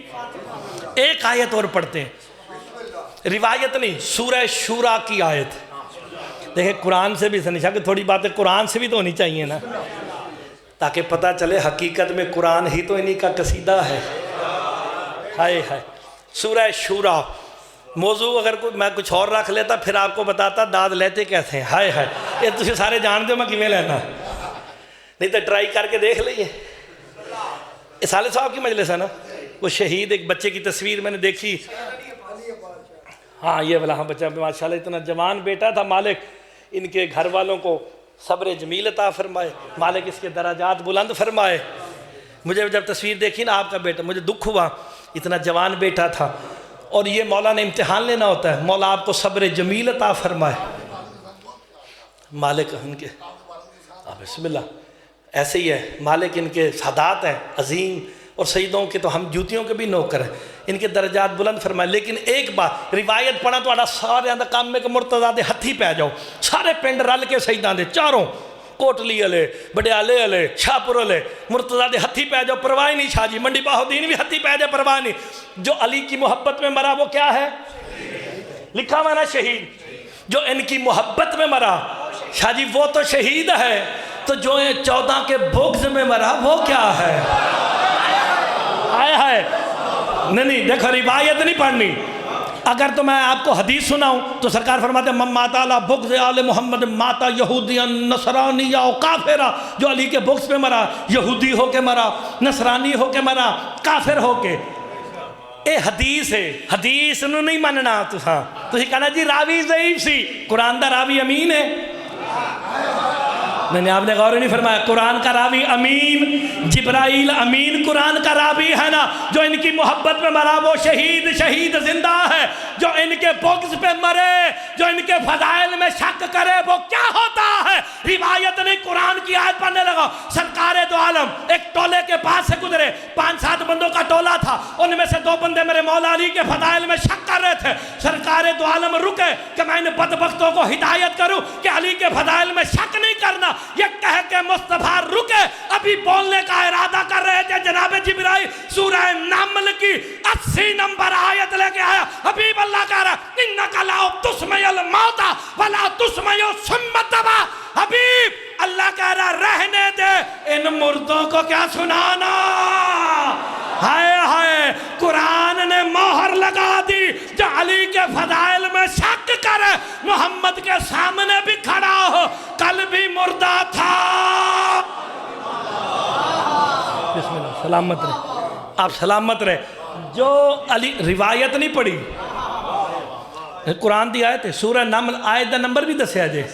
ایک آیت اور پڑھتے ہیں، روایت نہیں، سورہ شورا کی آیت. دیکھیں قرآن سے بھی سنشا کہ تھوڑی باتیں قرآن سے بھی تو ہونی چاہیے نا، تاکہ پتہ چلے حقیقت میں قرآن ہی تو انہی کا قصیدہ ہے. ہائے ہائے. سورہ شورا. موضوع اگر میں کچھ اور رکھ لیتا پھر آپ کو بتاتا داد لیتے کیسے ہیں. ہائے ہائے، یہ تجھے سارے جانتے ہو میں کیویں لینا، نہیں تو ٹرائی کر کے دیکھ لئیے. صالح صاحب کی مجلس ہے نا، وہ شہید ایک بچے کی تصویر میں نے دیکھی. ہاں یہ والا، ہاں بچہ ماشاءاللہ اتنا جوان بیٹا تھا. مالک ان کے گھر والوں کو صبر جمیل عطا فرمائے، مالک اس کے درجات بلند فرمائے. مجھے جب تصویر دیکھی نا آپ کا بیٹا، مجھے دکھ ہوا، اتنا جوان بیٹا تھا. اور یہ مولا نے امتحان لینا ہوتا ہے، مولا آپ کو صبر جمیل عطا فرمائے. مالک ان کے بسم اللہ ایسے ہی ہے، مالک ان کے سادات ہیں عظیم، اور سیدوں کے تو ہم جوتیوں کے بھی نوکر ہیں، ان کے درجات بلند فرمائے. لیکن ایک بات روایت پڑھا تو سارے اندر کام میں کہ مرتضیٰ دے ہتھی پہ جاؤ، سارے پنڈ رل کے سیداں دے چاروں، کوٹلی والے، بڈیالے والے، شاہپور والے، مرتضیٰ دے ہتھی پہ جاؤ، پرواہ نہیں. شاہ جی منڈی باہودین بھی ہتھی پہ جائے، پرواہ نہیں. جو علی کی محبت میں مرا وہ کیا ہے؟ لکھا ہوا نا شہید. جو ان کی محبت میں مرا شاہ جی وہ تو شہید ہے. تو جو 14 کے بغض میں مرا وہ کیا ہے؟ آئے ہائے. نہیں دیکھو روایت نہیں پڑھنی. اگر تو میں آپ کو حدیث سناؤں تو سرکار فرماتے ہیں من مات علی بغض آل محمد مات یہودیا نصرانیا و کافرا. جو علی کے بغض پہ مرا، یہودی ہو کے مرا، نصرانی ہو کے مرا، کافر ہو کے. اے حدیث ہے، حدیث نو نہیں مننا. تسی کہنا جی راوی ضعیف سی، قرآن دا راوی امین ہے. نہیں آپ نے غور نہیں فرمایا، قرآن کا راوی امین، جبرائیل امین قرآن کا راوی ہے نا. جو ان کی محبت میں مرا وہ شہید زندہ ہے. جو ان کے بغض پہ مرے، جو ان کے فضائل میں شک کرے وہ کیا ہوتا ہے؟ روایت نہیں، قرآن کی آیت پڑھنے لگا. سرکار دو عالم ایک ٹولے کے پاس سے گزرے، 5-7 بندوں کا ٹولہ تھا، ان میں سے 2 بندے میرے مولا علی کے فضائل میں شک کر رہے تھے. سرکار دو عالم رکے کہ میں ان بدبختوں کو ہدایت کروں کہ علی کے فضائل میں شک نہیں کرنا. یہ کہہ کے مصطفیٰ رکے، ابھی بولنے کا ارادہ کر رہے تھے، جناب جبرائیل سورہ نمل کی 80 نمبر آیت لے کے آیا. حبیب اللہ کہہ رہا اِنَّكَ لَا تُسْمِعُ الْمَوْتَ وَلَا تُسْمِعُ الصُّمَّ الدَّوَاءَ. حبیب اللہ کہہ رہا رہنے دے، ان مردوں کو کیا سنانا. ہائے ہائے، قرآن نے مہر لگا دی. جو علی کے فضائل میں شک کرے، محمد کے سامنے بھی کھڑا ہو، کل بھی مردہ تھا. بسم اللہ، سلامت رہے آپ، سلامت رہے. جو علی روایت نہیں پڑھی، قرآن دی آیت ہے، سورہ نمل آیت دا نمبر بھی دسیا جائے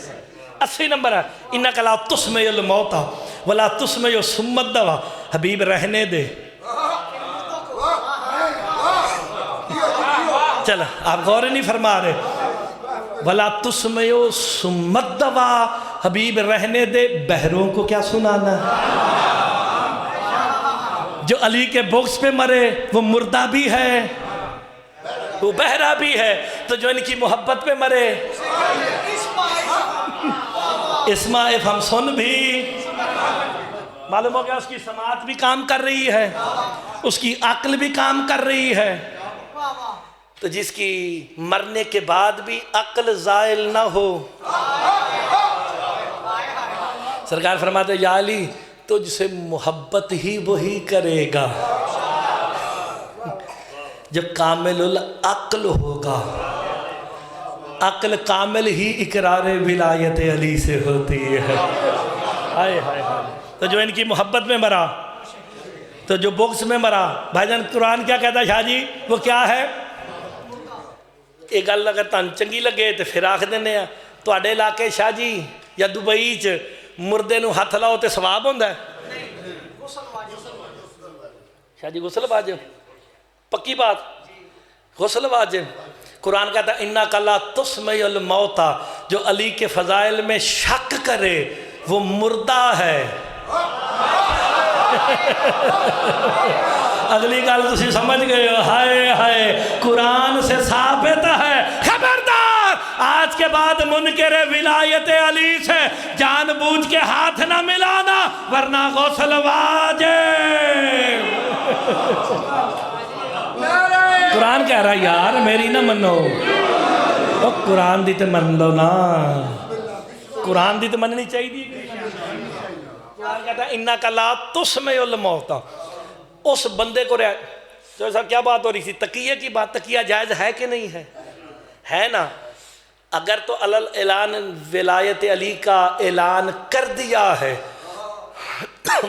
80 نمبر ہے. اِنَّكَ لَا تُسْمِعُ الْمَوْتَ وَلَا تُسْمِعُ الصُّمَّ الدَّوَاءَ. حبیب رہنے دے. چل آپ غور نہیں فرما رہے. وَلَا تُسْمِعُ الصُّمَّ الدَّوَاءَ. حبیب رہنے دے، بہروں کو کیا سنانا. جو علی کے بغض پہ مرے وہ مردہ بھی ہے، وہ بہرا بھی ہے. تو جو ان کی محبت پہ مرے اسماعیل ہم سن بھی. معلوم ہو گیا اس کی سماعت بھی کام کر رہی ہے، اس کی عقل بھی کام کر رہی ہے. تو جس کی مرنے کے بعد بھی عقل زائل نہ ہو. سرکار فرماتے ہیں یا علی تجھ سے محبت ہی وہی کرے گا جب کامل العقل ہوگا. عقل کامل ہی اقرار ولایت علی سے ہوتی ہے. ہائے ہائے ہائے. تو جو ان کی محبت میں مرا، تو جو بغض میں مرا، بھائی جان قرآن کیا کہتا ہے شاہ جی؟ وہ کیا ہے؟ ایک گل اگر تن چنگی لگے تو پھر آکھ دینے ہیں تواڈے علاقے شاہ جی یا دبئی چ مردے نو ہاتھ لاؤ تے ثواب ہوندا ہے؟ شاہ جی غسل واجب، پکی بات، غسل واجب. قرآن کہتا ہے اِنَّكَ لَا تُسْمِعُ الْمَوْتَ. جو علی کے فضائل میں شک کرے وہ مردہ ہے. اگلی گل تسی سمجھ گئے ہو. ہائے ہائے، قرآن سے ثابت ہے. خبردار، آج کے بعد منکر ولایت علی سے جان بوجھ کے ہاتھ نہ ملانا ورنہ غسل واجب. قرآن کہہ رہا یار میری نہ منو، او قرآن دی تے من لو نا، قرآن دی تے مننی چاہیے۔ قرآن کہتا ہے اِنَّكَ لَا تُسْمِعُ الْمَوْتَى، اس بندے کو تو صاحب کیا بات ہو رہی تھی؟ تقیہ کی بات، تقیہ جائز ہے کہ نہیں ہے؟ ہے نا؟ اگر تو اعلان ولایت علی کا اعلان کر دیا ہے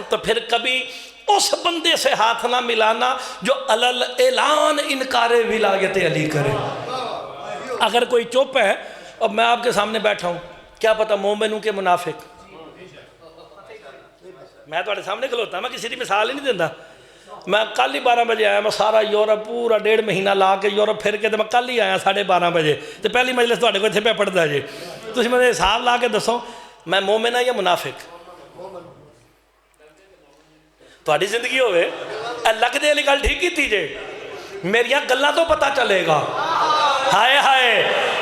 تو پھر کبھی اس بندے سے ہاتھ نہ ملانا جو اعلان انکار ولایت علی کرے۔ اگر کوئی چپ ہے اور میں آپ کے سامنے بیٹھا ہوں، کیا پتہ مومن ہوں کہ منافق؟ میں تو سامنے کھلوتا، میں کسی کی مثال ہی نہیں دینا۔ میں کل ہی 12 بجے آیا، میں سارا یورپ پورا 1.5 مہینہ لا کے یورپ پھر کے تو میں کل ہی آیا 12:30 بجے، تو پہلی مجلس تھوڑے کو اتنے پہ پڑھتا جی، تسی مجھے حساب لا کے دسو میں مومن ہوں یا منافق؟ تھوڑی زندگی ہوئے لگ دے علی گل ٹھیک کی تھی جے، میری گلاں تو پتہ چلے گا، ہائے ہائے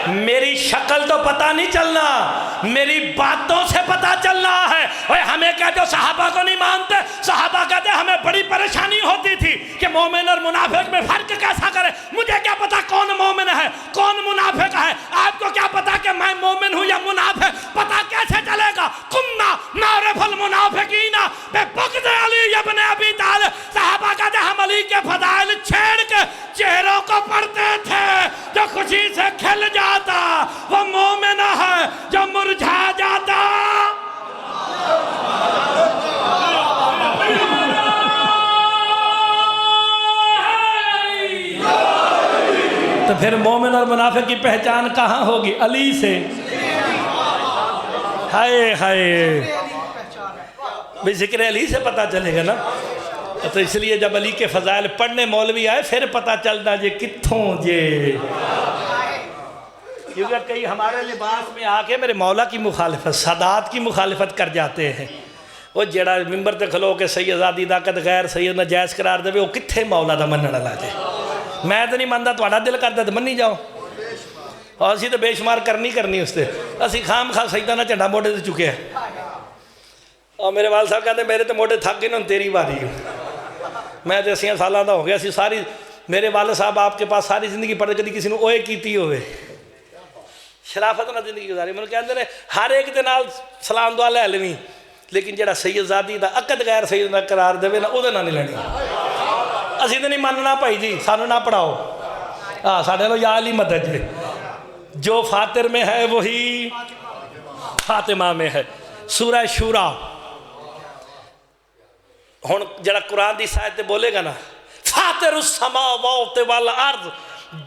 میری شکل تو پتہ نہیں چلنا، میری باتوں سے پتہ چلنا ہے۔ اوہ ہمیں کہتے ہو صحابہ کو نہیں مانتے، صحابہ کہتے ہمیں بڑی پریشانی ہوتی تھی کہ مومن اور منافق میں فرق کیسا کرے، مجھے کیا پتا کون مومن ہے کون منافق ہے، آپ کو کیا پتا کہ میں مومن ہوں یا منافق، پتا کیسے چلے گا؟ کنا نعرف المنافقین ببغض علی ابن ابی طالب، صحابہ کہتے ہم علی کے فضائل چھیڑ کے چہروں کو پڑھتے تھے، جو خوشی سے کھل جاتا وہ مومن ہے، جو مرجھا جاتا تو پھر مومن اور منافق کی پہچان کہاں ہوگی؟ علی سے۔ ہائے ہائے بھی ذکر علی سے پتہ چلے گا نا، تو اس لیے جب علی کے فضائل پڑھنے مولوی آئے پھر پتہ چلتا جی کتھوں جے، کیونکہ کئی ہمارے لباس میں آ کے میرے مولا کی مخالفت، سادات کی مخالفت کر جاتے ہیں۔ وہ جڑا ممبر تے کھلو کے سید آزادی طاقت غیر سید ناجائز قرار دے وہ کتھے مولا دا منن والا جے؟ میں تو نہیں مانتا، تہاڈا دل کردا تے منی جاؤ، اور اسی تو بے شمار کرنی اس تے، اسی خام خواہ سیدہ نہ جھنڈا موٹے تے چکے ہیں، اور میرے والد صاحب کہتے میرے تو موٹے تھک گئے نا تیری باری ہوں، میں تو 80 سالہ دا ہو گیا سی، ساری میرے والد صاحب آپ کے پاس ساری زندگی پڑھ کدی کسی نے اوئے کیتی ہوئے، شرافت نہ زندگی گزاری، میں کہتے ہیں ہر ایک دے نال سلام دعا لے لینی، لیکن جڑا سید زادی دا عقد غیر سید نہ قرار دے نا او دے نہ نہیں لینی، اسی تو نہیں ماننا بھائی جی، سانو نہ پڑھاؤ، ساڈے لو یا علی مدد جے، جو فاتر میں ہے وہی فاطمہ میں ہے۔ سورہ شورا ہن جڑا قرآن دی سایت بولے گا نا، فاتر السماوات والارض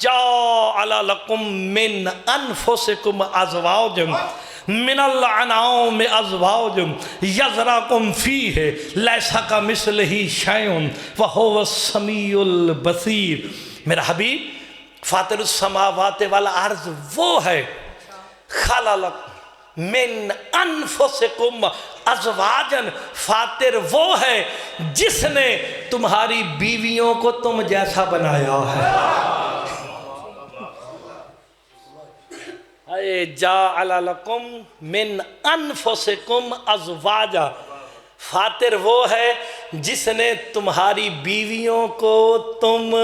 جعل لکم من انفسکم ازواجا من الانعام ازواج یذرأکم فیہ لیس کمثلہ شیء وہو السمیع البصیر۔ میرا حبیب فاتر السماوات والارض وہ ہے، خلق من انفسکم ازواجن، فاتر وہ ہے جس نے تمہاری بیویوں کو تم جیسا بنایا ہے۔ اے جعل لکم من انفسکم ازواجا، فاتر وہ ہے جس نے تمہاری بیویوں کو تم،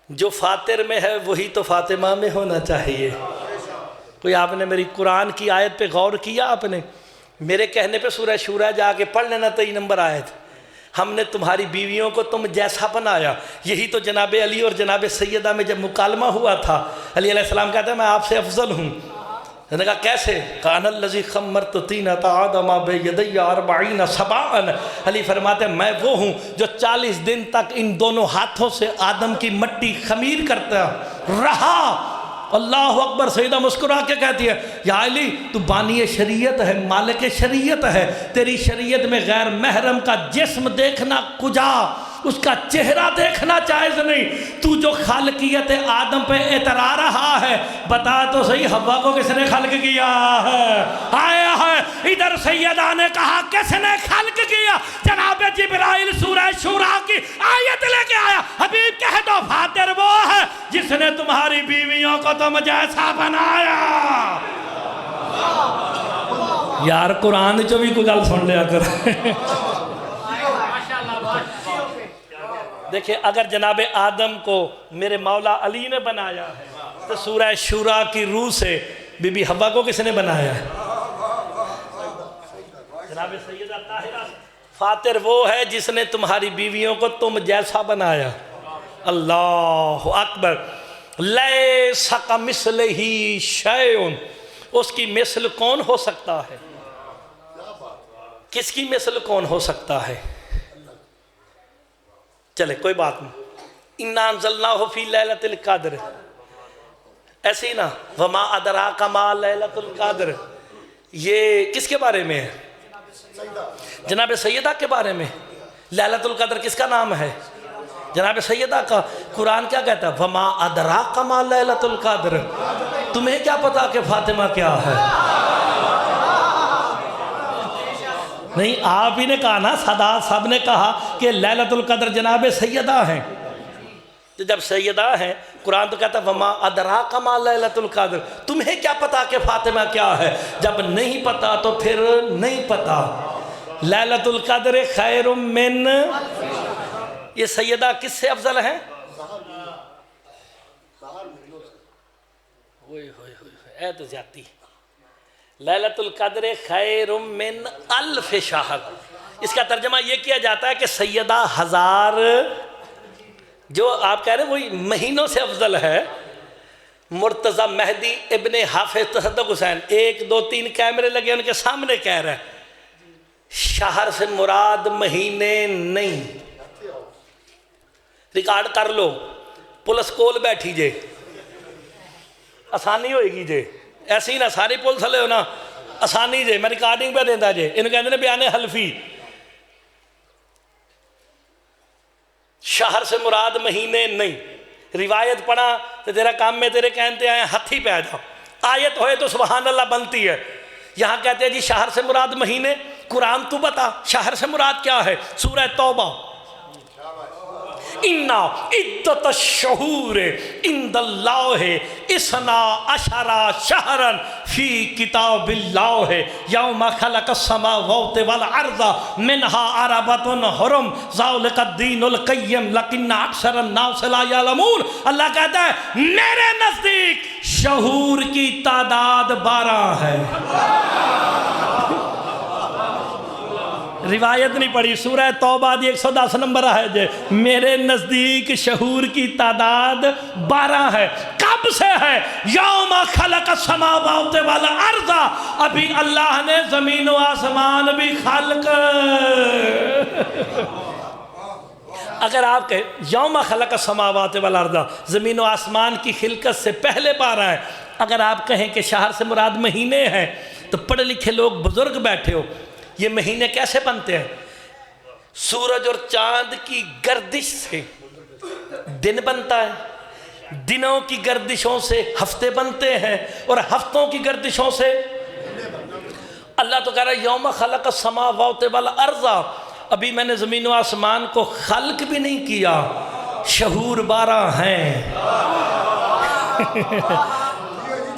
جو فاتر میں ہے وہی تو فاطمہ میں ہونا چاہیے۔ کوئی آپ نے میری قرآن کی آیت پہ غور کیا؟ آپ نے میرے کہنے پہ سورہ شورہ جا کے پڑھ لینا 23 نمبر آیت، ہم نے تمہاری بیویوں کو تم جیسا بنایا۔ یہی تو جناب علی اور جناب سیدہ میں جب مکالمہ ہوا تھا، علی علیہ السلام کہتا ہے میں آپ سے افضل ہوں، انہوں نے کہا کیسے؟ کان الذی خمرت طینۃ آدم بیدی 40 صباعا، علی فرماتے ہیں میں وہ ہوں جو 40 دن تک ان دونوں ہاتھوں سے آدم کی مٹی خمیر کرتا رہا۔ اللہ اکبر، سیدہ مسکرا کے کہتی ہے یا علی تو بانی شریعت ہے، مالک شریعت ہے، تیری شریعت میں غیر محرم کا جسم دیکھنا کجا، اس کا چہرہ دیکھنا جائز نہیں، تو جو خالقیت آدم پہ اترا رہا ہے بتا تو صحیح حوا کو کس نے خلق کیا ہے؟ آیا ہے ادھر سیدہ نے کہا کس نے خلق کیا؟ جناب جبرائیل سورہ شورا کی آیت لے کے آیا، حبیب کہہ دو فاتر وہ ہے جس نے تمہاری بیویوں کو تم جیسا بنایا۔ یار قرآن جو بھی کوئی گل سن لیا کر، دیکھیں اگر جناب آدم کو میرے مولا علی نے بنایا ہے تو سورہ شورا کی روح سے بی بی حوا کو کس نے بنایا ہے؟ جناب سیدہ طاہرہ فاتر وہ ہے جس نے تمہاری بیویوں کو تم جیسا بنایا. اللہ اکبر. لیس کمثلہ شیء، اس کی مثل کون ہو سکتا ہے؟ کس کی مثل کون ہو سکتا ہے؟ چلے کوئی بات نہیں. انا انزلناہ فی لیلۃ القدر، ایسے ہی نا، وما ادراک ما لیلۃ القدر، یہ کس کے بارے میں ہے؟ جناب سیدہ کے بارے میں. لیلۃ القدر کس کا نام ہے؟ جناب سیدہ کا. قرآن کیا کہتا ہے؟ وما ادراک ما لیلۃ القدر، تمہیں کیا پتا کہ فاطمہ کیا ہے؟ نہیں، آپ ہی نے کہا نا، سادات صاحب نے کہا کہ لیلۃ القدر جناب سیدہ ہیں. جب سیدہ ہیں قرآن تو کہتا ہے وما ادراک ما لیلۃ القدر، تمہیں کیا پتا کہ فاطمہ کیا ہے؟ جب نہیں پتا تو پھر نہیں پتا. لیلۃ القدر خیر من، یہ سیدہ کس سے افضل ہیں؟ اے تو زیادتی. لیلۃ القدر خیر من الف شہر، اس کا ترجمہ یہ کیا جاتا ہے کہ سیدہ ہزار، جو آپ کہہ رہے ہیں وہی مہینوں سے افضل ہے. مرتضی مہدی ابن حافظ تصدق حسین 1 2 3 کیمرے لگے ان کے سامنے کہہ رہے ہیں شہر سے مراد مہینے نہیں. ریکارڈ کر لو، پولیس کول بیٹھی جے، آسانی ہوئے گی جے. ایسے ہی نہ ساری پولیس لے ہو نا، آسانی جے، میں ریکارڈنگ پہ دینا جے. انہوں کہتے ہیں بیان حلفی، شہر سے مراد مہینے نہیں. روایت پڑھا تو تیرا کام میں تیرے کہتے آئے ہتھی پہ جا، آیت ہوئے تو سبحان اللہ بنتی ہے. یہاں کہتے ہیں جی شہر سے مراد مہینے. قرآن تو بتا شہر سے مراد کیا ہے؟ سورہ توبہ، اِنَّا عِدَّةَ الشُّهُورِ عِنْدَ اللَّهِ اثنا عشر شہرا فی کتاب اللہ یوم خلق السماوات والارض منها اربعۃ حرم ذلک الدین القیم لیکن اکثر الناس لا یعلمون. اللہ کہتا ہے میرے نزدیک شہور کی تعداد 12 ہے. روایت نہیں پڑھی، سورہ توبہ دی 110 نمبر ہے جے. میرے نزدیک شہور کی تعداد 12 ہے. کب سے ہے؟ یوم خلق السماوات والارض، ابھی اللہ نے زمین و آسمان بھی خلق. اگر آپ کہیں یوم خلق السماوات والارض، زمین و آسمان کی خلقت سے پہلے 12 ہے. اگر آپ کہیں کہ شہر سے مراد مہینے ہیں تو پڑھے لکھے لوگ بزرگ بیٹھے ہو، یہ مہینے کیسے بنتے ہیں؟ سورج اور چاند کی گردش سے دن بنتا ہے، دنوں کی گردشوں سے ہفتے بنتے ہیں، اور ہفتوں کی گردشوں سے. اللہ تو کہہ رہا ہے یوم خلق السماوات والارض، ابھی میں نے زمین و آسمان کو خلق بھی نہیں کیا، شہور 12 ہیں.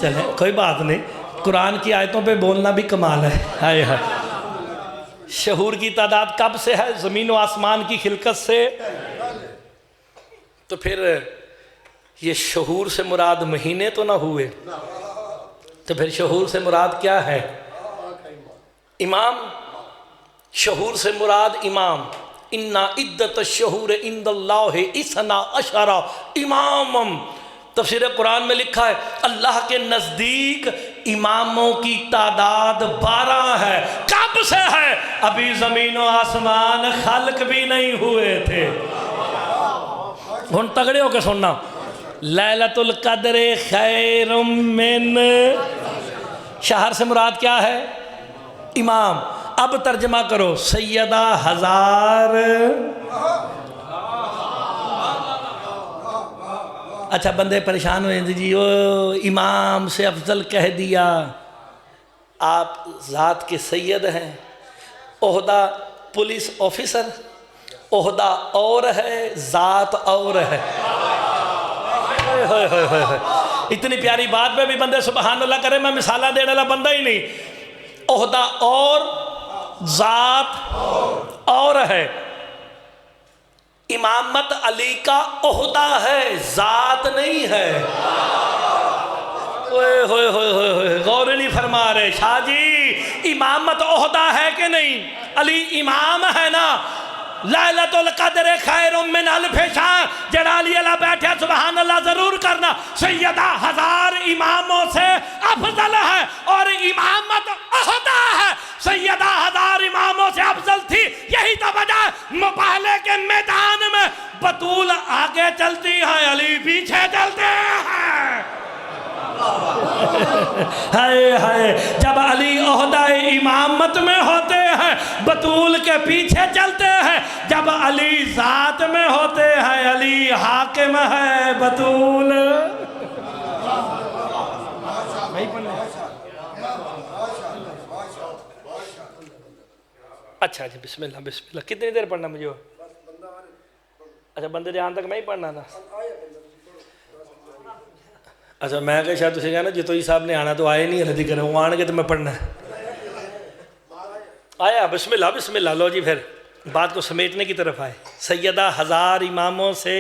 چلیں کوئی بات نہیں، قرآن کی آیتوں پہ بولنا بھی کمال ہے. ہائے ہائے. شہور کی تعداد کب سے ہے؟ زمین و آسمان کی خلقت سے. تو پھر یہ شہور سے مراد مہینے تو نہ ہوئے، تو پھر شہور سے مراد کیا ہے؟ امام. شہور سے مراد امام. اِنَّا عِدَّةَ الشُّهُورِ عِنْدَ اللَّهِ اثنا عشر امامم. تفسیر قرآن میں لکھا ہے اللہ کے نزدیک اماموں کی تعداد 12 ہے. کب سے ہے؟ ابھی زمین و آسمان خلق بھی نہیں ہوئے تھے. ہن تگڑے ہو کے سننا، لیلۃ القدر خیر من، شہر سے مراد کیا ہے؟ امام. اب ترجمہ کرو، سیدہ ہزار. اچھا بندے پریشان ہوئے جی او امام سے افضل کہہ دیا. آپ ذات کے سید ہیں، عہدہ پولیس آفیسر، عہدہ اور ہے، ذات اور ہے. اتنی پیاری بات پہ بھی بندے سبحان اللہ کرے، میں مثالہ دینے والا بندہ ہی نہیں. عہدہ اور، ذات اور ہے. امامت علی کا عہدہ ہے، ذات نہیں ہے۔ ہوئے ہوئے ہوئے ہوئے، غور نہیں فرما رہے شاہ جی، امامت عہدہ ہے کہ نہیں؟ علی امام ہے نا۔ لیلۃ القدر خیر من الف شہر، جڑا علی اللہ بیٹھے سبحان اللہ ضرور کرنا، سیدہ ہزار اماموں سے افضل ہے، اور امامت عہدہ ہے، سیدہ ہزار اماموں سے افضل تھی۔ یہی تو وجہ مباہلے کے میدان میں بطول آگے چلتی ہے، علی پیچھے چلتے ہیں۔ ہائے ہائے، جب علی عہدہ امامت میں ہوتے ہیں بطول کے پیچھے چلتے ہیں، جب علی ذات میں ہوتے ہیں علی حاکم ہے بطول۔ اچھا جی، بسم اللہ بسم اللہ۔ کتنی دیر پڑھنا مجھے؟ اچھا، بندے جہاں تک میں ہی پڑھنا نا۔ اچھا، میں کہ شاید تسی کہنا جتوئی صاحب نے آنا تو آئے نہیں ہے ذکر، وہ آن گے تو میں پڑھنا ہے۔ آیا، بسم اللہ بسم اللہ۔ لو جی، پھر بات کو سمیٹنے کی طرف آئے۔ سیدہ ہزار اماموں سے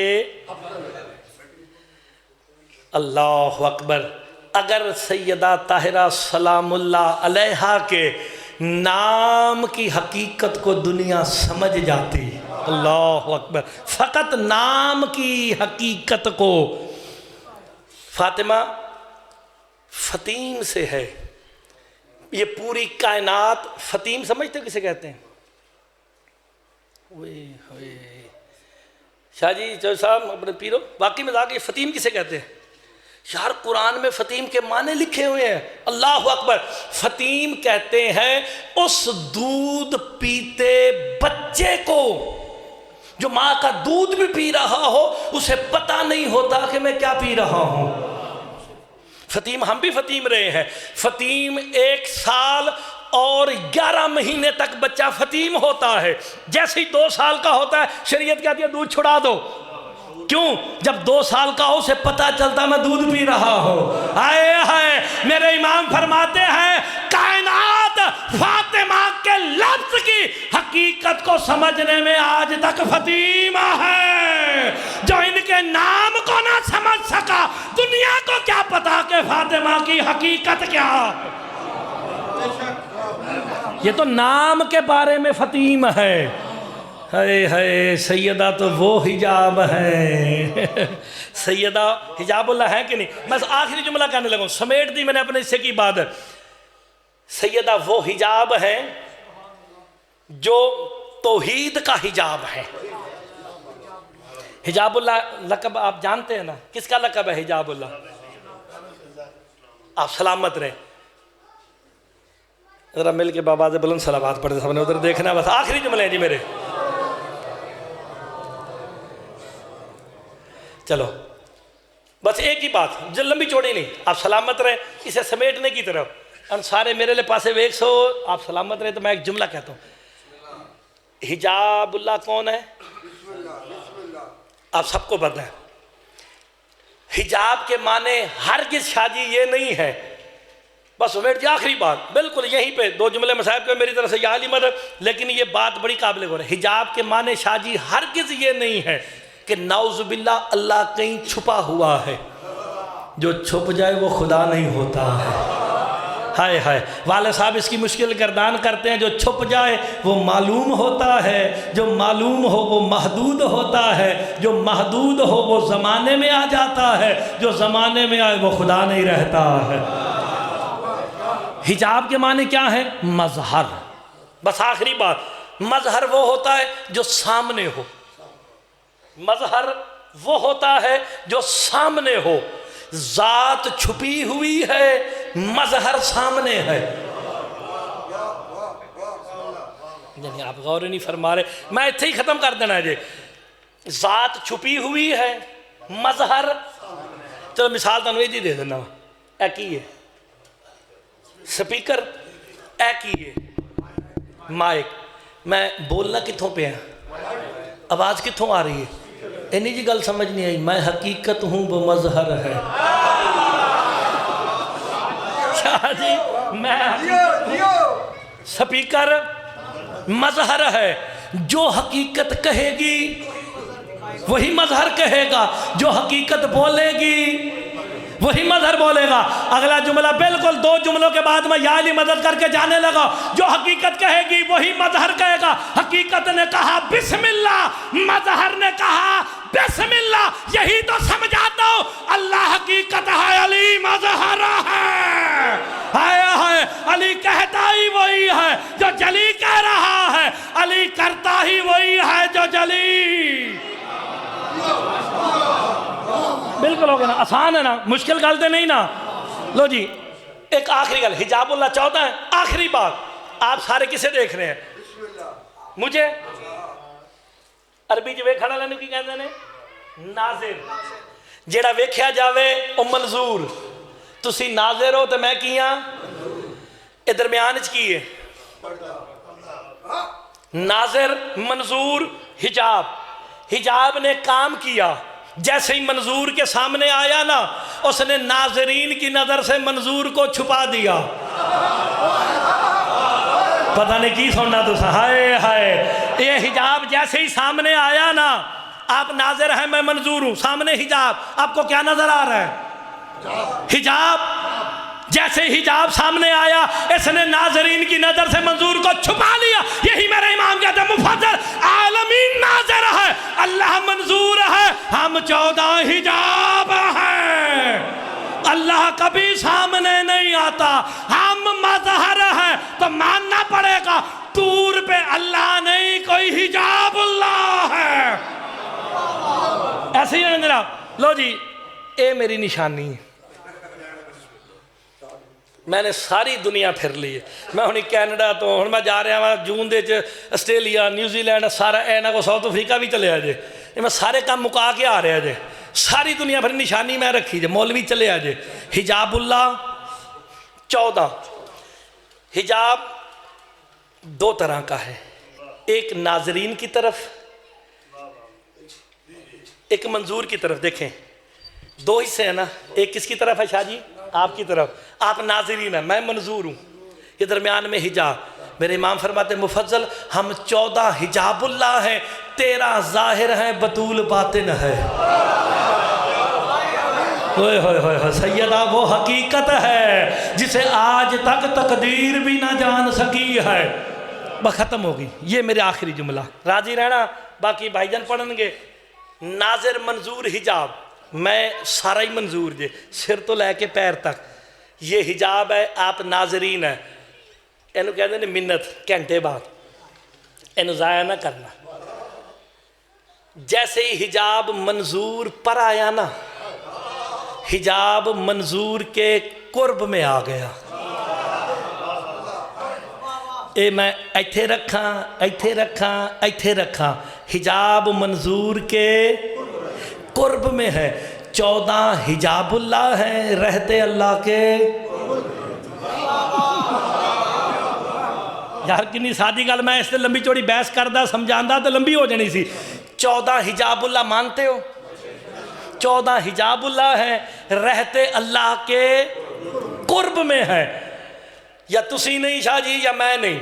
اللہ اکبر۔ اگر سیدہ طاہرہ سلام اللہ علیہا کے نام کی حقیقت کو دنیا سمجھ جاتی، اللہ اکبر، فقط نام کی حقیقت کو۔ فاطمہ فطیم سے ہے، یہ پوری کائنات فطیم سمجھتے ہو کسے کہتے ہیں؟ شاہ جی چوہدری صاحب اپنے پیرو، واقعی مذاق، یہ فطیم کسے کہتے ہیں؟ یار قرآن میں فطیم کے معنی لکھے ہوئے ہیں، اللہ اکبر۔ فطیم کہتے ہیں اس دودھ پیتے بچے کو جو ماں کا دودھ بھی پی رہا ہو، اسے پتہ نہیں ہوتا کہ میں کیا پی رہا ہوں۔ فطیم، ہم بھی فطیم رہے ہیں۔ فطیم 1 سال اور 11 مہینے تک بچہ فطیم ہوتا ہے۔ جیسے ہی 2 سال کا ہوتا ہے شریعت کہتی ہے دودھ چھڑا دو۔ کیوں؟ جب 2 سال کا ہو اسے پتہ چلتا میں دودھ پی رہا ہوں۔ آئے ہائے، میرے امام فرماتے ہیں کائنات فاطمہ کے لفظ کی حقیقت کو سمجھنے میں آج تک فطیم ہے۔ جو ان کے نام کو نہ سمجھ سکا، دنیا کو کیا پتا کہ فاطمہ کی حقیقت کیا۔ یہ تو نام کے بارے میں فطیم ہے۔ ہائے ہائے، سیدہ تو وہ حجاب ہے۔ سیدہ حجاب اللہ ہے کہ نہیں؟ میں آخری جملہ کہنے لگوں، سمیٹ دی میں نے اپنے حصے کی بات۔ سیدہ وہ حجاب ہے جو توحید کا حجاب ہے۔ حجاب اللہ لقب آپ جانتے ہیں نا، کس کا لقب ہے حجاب اللہ؟ آپ سلامت رہیں۔ ذرا مل کے بابا سے بلند صلوات پڑھتے سب نے، ادھر دیکھنا بس، آخری جملے ہیں جی میرے۔ چلو بس ایک ہی بات، جو لمبی چوڑی نہیں، آپ سلامت رہیں، اسے سمیٹنے کی طرف۔ ان سارے میرے لئے پاسے ویک سو، آپ سلامت رہیں، تو میں ایک جملہ کہتا ہوں۔ حجاب اللہ کون ہے؟ آپ سب کو پتہ ہے۔ حجاب کے معنی ہرگز شادی یہ نہیں ہے۔ بس سمیٹ جی، آخری بات، بالکل یہیں پہ 2 جملے مصاحب کے میری طرف سے یا علی مدد، لیکن یہ بات بڑی قابل غور ہے۔ حجاب کے معنی شاہ جی ہرگز یہ نہیں ہے کہ نعوذ باللہ اللہ کہیں چھپا ہوا ہے، جو چھپ جائے وہ خدا نہیں ہوتا ہے۔ ہائے ہائے، والد صاحب اس کی مشکل گردان کرتے ہیں، جو چھپ جائے وہ معلوم ہوتا ہے، جو معلوم ہو وہ محدود ہوتا ہے، جو محدود ہو وہ زمانے میں آ جاتا ہے، جو زمانے میں آئے وہ خدا نہیں رہتا ہے۔ حجاب کے معنی کیا ہے؟ مظہر۔ بس آخری بات، مظہر وہ ہوتا ہے جو سامنے ہو۔ مظہر وہ ہوتا ہے جو سامنے ہو۔ ذات چھپی ہوئی ہے، مظہر سامنے ہے۔ یعنی آپ غور نہیں فرما رہے، میں اتھے ہی ختم کر دینا ہے جی۔ ذات چھپی ہوئی ہے، مظہر، چلو مثال تنوی جی دے دینا، ایک ہی ہے سپیکر، ایک ہی ہے مائک۔ میں بولنا کتھوں پہ ہے، آواز کتھوں آ رہی ہے؟ اینی جی گل سمجھ نہیں آئی، میں حقیقت ہوں وہ مظہر ہے۔ شاہ جی میں سپیکر مظہر ہے، جو حقیقت کہے گی وہی مظہر کہے گا، جو حقیقت بولے گی وہی مظہر بولے گا۔ اگلا جملہ بالکل 2 جملوں کے بعد میں یا علی مدد کر کے جانے لگا، جو حقیقت کہے گی وہی مظہر کہے گا۔ حقیقت نے کہا بسم اللہ، مظہر نے کہا بسم اللہ، یہی تو سمجھاتا ہوں، اللہ حقیقت ہے، علی مظہر ہے۔ ہائے ہائے، علی کہتا ہی وہی ہے جو جلی کہہ رہا ہے، علی کرتا ہی وہی ہے جو جلی۔ بالکل ہو گیا نا، آسان ہے نا، مشکل گلتے نہیں نا۔ لو جی ایک آخری گل، حجاب اللہ 14 ہے، آخری بات۔ آپ سارے کسے دیکھ رہے ہیں؟ مجھے عربی جو ویکھنا لینے کی کہندے نے ناظر، جیڑا ویکھیا جاوے او منظور۔ تسی ناظر ہو تو میں کیاں اے درمیان چ کی ہے؟ ناظر، منظور، حجاب۔ حجاب نے کام کیا، جیسے ہی منظور کے سامنے آیا نا، اس نے ناظرین کی نظر سے منظور کو چھپا دیا۔ پتہ نہیں کی سننا تو ہائے ہائے، یہ حجاب جیسے ہی سامنے آیا نا، آپ ناظر ہیں میں منظور ہوں، سامنے حجاب، آپ کو کیا نظر آ رہا ہے؟ حجاب۔ جیسے حجاب سامنے آیا، اس نے ناظرین کی نظر سے منظور کو چھپا لیا۔ یہی میرے امام کہتے ہیں مفضل عالمین ناظر ہے، اللہ منظور ہے، ہم 14 حجاب ہیں۔ اللہ کبھی سامنے نہیں آتا، ہم مظہر ہیں، تو ماننا پڑے گا طور پہ اللہ نہیں، کوئی حجاب اللہ ہے۔ ایسے ہی ہے جناب۔ لو جی اے میری نشانی ہے، میں نے ساری دنیا پھر لی ہے۔ میں ہونی کینیڈا تو ہوں میں جا رہا ہوں جون دے آسٹریلیا، نیوزی لینڈ، سارا اینا کو ساؤتھ افریقہ بھی چلے آجے، میں سارے کام مکا کے آ رہے جے، ساری دنیا پھر نشانی میں رکھی جے، مولوی چلے آجے۔ حجاب اللہ 14۔ حجاب 2 طرح کا ہے، ایک ناظرین کی طرف، ایک منظور کی طرف۔ دیکھیں 2 حصے ہیں نا، ایک کس کی طرف ہے شاہ جی؟ آپ کی طرف، آپ ناظرین ہیں، میں منظور ہوں، یہ درمیان میں حجاب۔ میرے امام فرماتے ہیں مفضل ہم 14 حجاب اللہ ہیں، 13 ظاہر ہیں، بطول باطن ہے۔ ہوئے ہوئے ہوئے، سیدہ وہ حقیقت ہے جسے آج تک تقدیر بھی نہ جان سکی ہے۔ بس ختم ہوگی، یہ میرے آخری جملہ، راضی رہنا، باقی بھائی جان پڑھن گے۔ ناظر، منظور، حجاب، میں سارا ہی منظور جے، سر تو لے کے پیر تک، یہ حجاب ہے، آپ ناظرین ہیں۔ اینو کہتے ہیں منت، گھنٹے بعد، اینو ضائع نہ کرنا۔ جیسے ہی حجاب منظور پر آیا نا، حجاب منظور کے قرب میں آ گیا۔ اے میں ایتھے رکھاں، ایتھے رکھاں، ایتھے رکھاں، حجاب منظور کے قرب میں ہے۔ 14 حجاب اللہ ہیں، رہتے اللہ کے۔ یار کنی سادی گل، میں اس سے لمبی چوڑی بحث کردہ سمجھاندہ تو لمبی ہو جانی سی۔ 14 حجاب اللہ مانتے ہو؟ 14 حجاب اللہ ہیں، رہتے اللہ کے قرب میں ہے۔ یا تسی نہیں شاہ جی یا میں نہیں،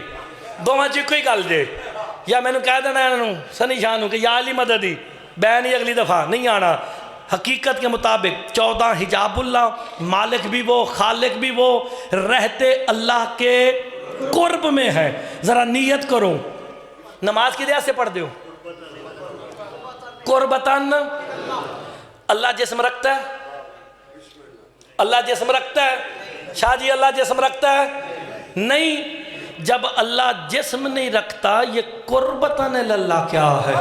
دونوں چی کوئی گل جے، یا میں نے کہہ دینا انہوں سنی شاہ نوں کہ یا علی مددی بین ہی اگلی دفعہ نہیں آنا۔ حقیقت کے مطابق 14 حجاب اللہ، مالک بھی وہ، خالق بھی وہ، رہتے اللہ کے قرب میں ہے۔ ذرا نیت کرو، نماز کی ریاض سے پڑھ دیو، قربتاً اللہ جسم رکھتا ہے، اللہ جسم رکھتا ہے شاہ جی، اللہ جسم رکھتا ہے نہیں۔ جب اللہ جسم نہیں رکھتا، یہ قربتاً اللہ کیا ہے؟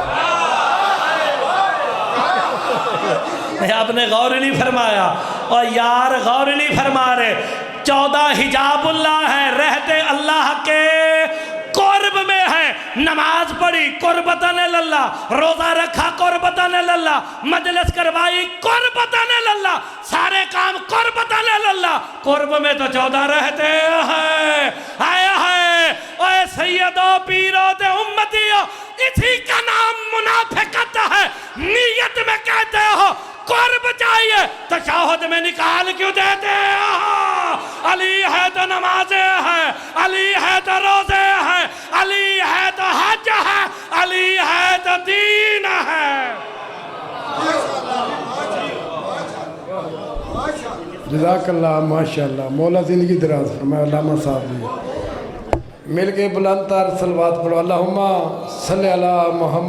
آپ نے غور نہیں فرمایا، اور یار غور نہیں فرما رہے۔ 14 حجاب اللہ ہے، رہتے اللہ کے قرب میں ہے۔ نماز پڑھی قربتاً اللہ، روزہ رکھا قربتاً اللہ، مجلس کروائی قربتاً اللہ، سارے کام قربتاً اللہ، قرب میں تو 14 رہتے ہیں۔ آئے ہائے اے سیدو پیرو دے امتیو، اسی کا نام منافقت ہے۔ نیت میں کہتے ہو قرب چاہیے، تشہد میں نکال کیوں دیتے ہو؟ علی ہے تو نمازیں ہیں، علی ہے تو روزے ہیں، علی ہے تو حج ہے، علی ہے تو دین ہے۔ جزاک اللہ ماشاءاللہ مولا زندگی دراز فرمائے علامہ صاحب جی مل کے بلند تر صلوات پڑھو اللہم صلی علی محمد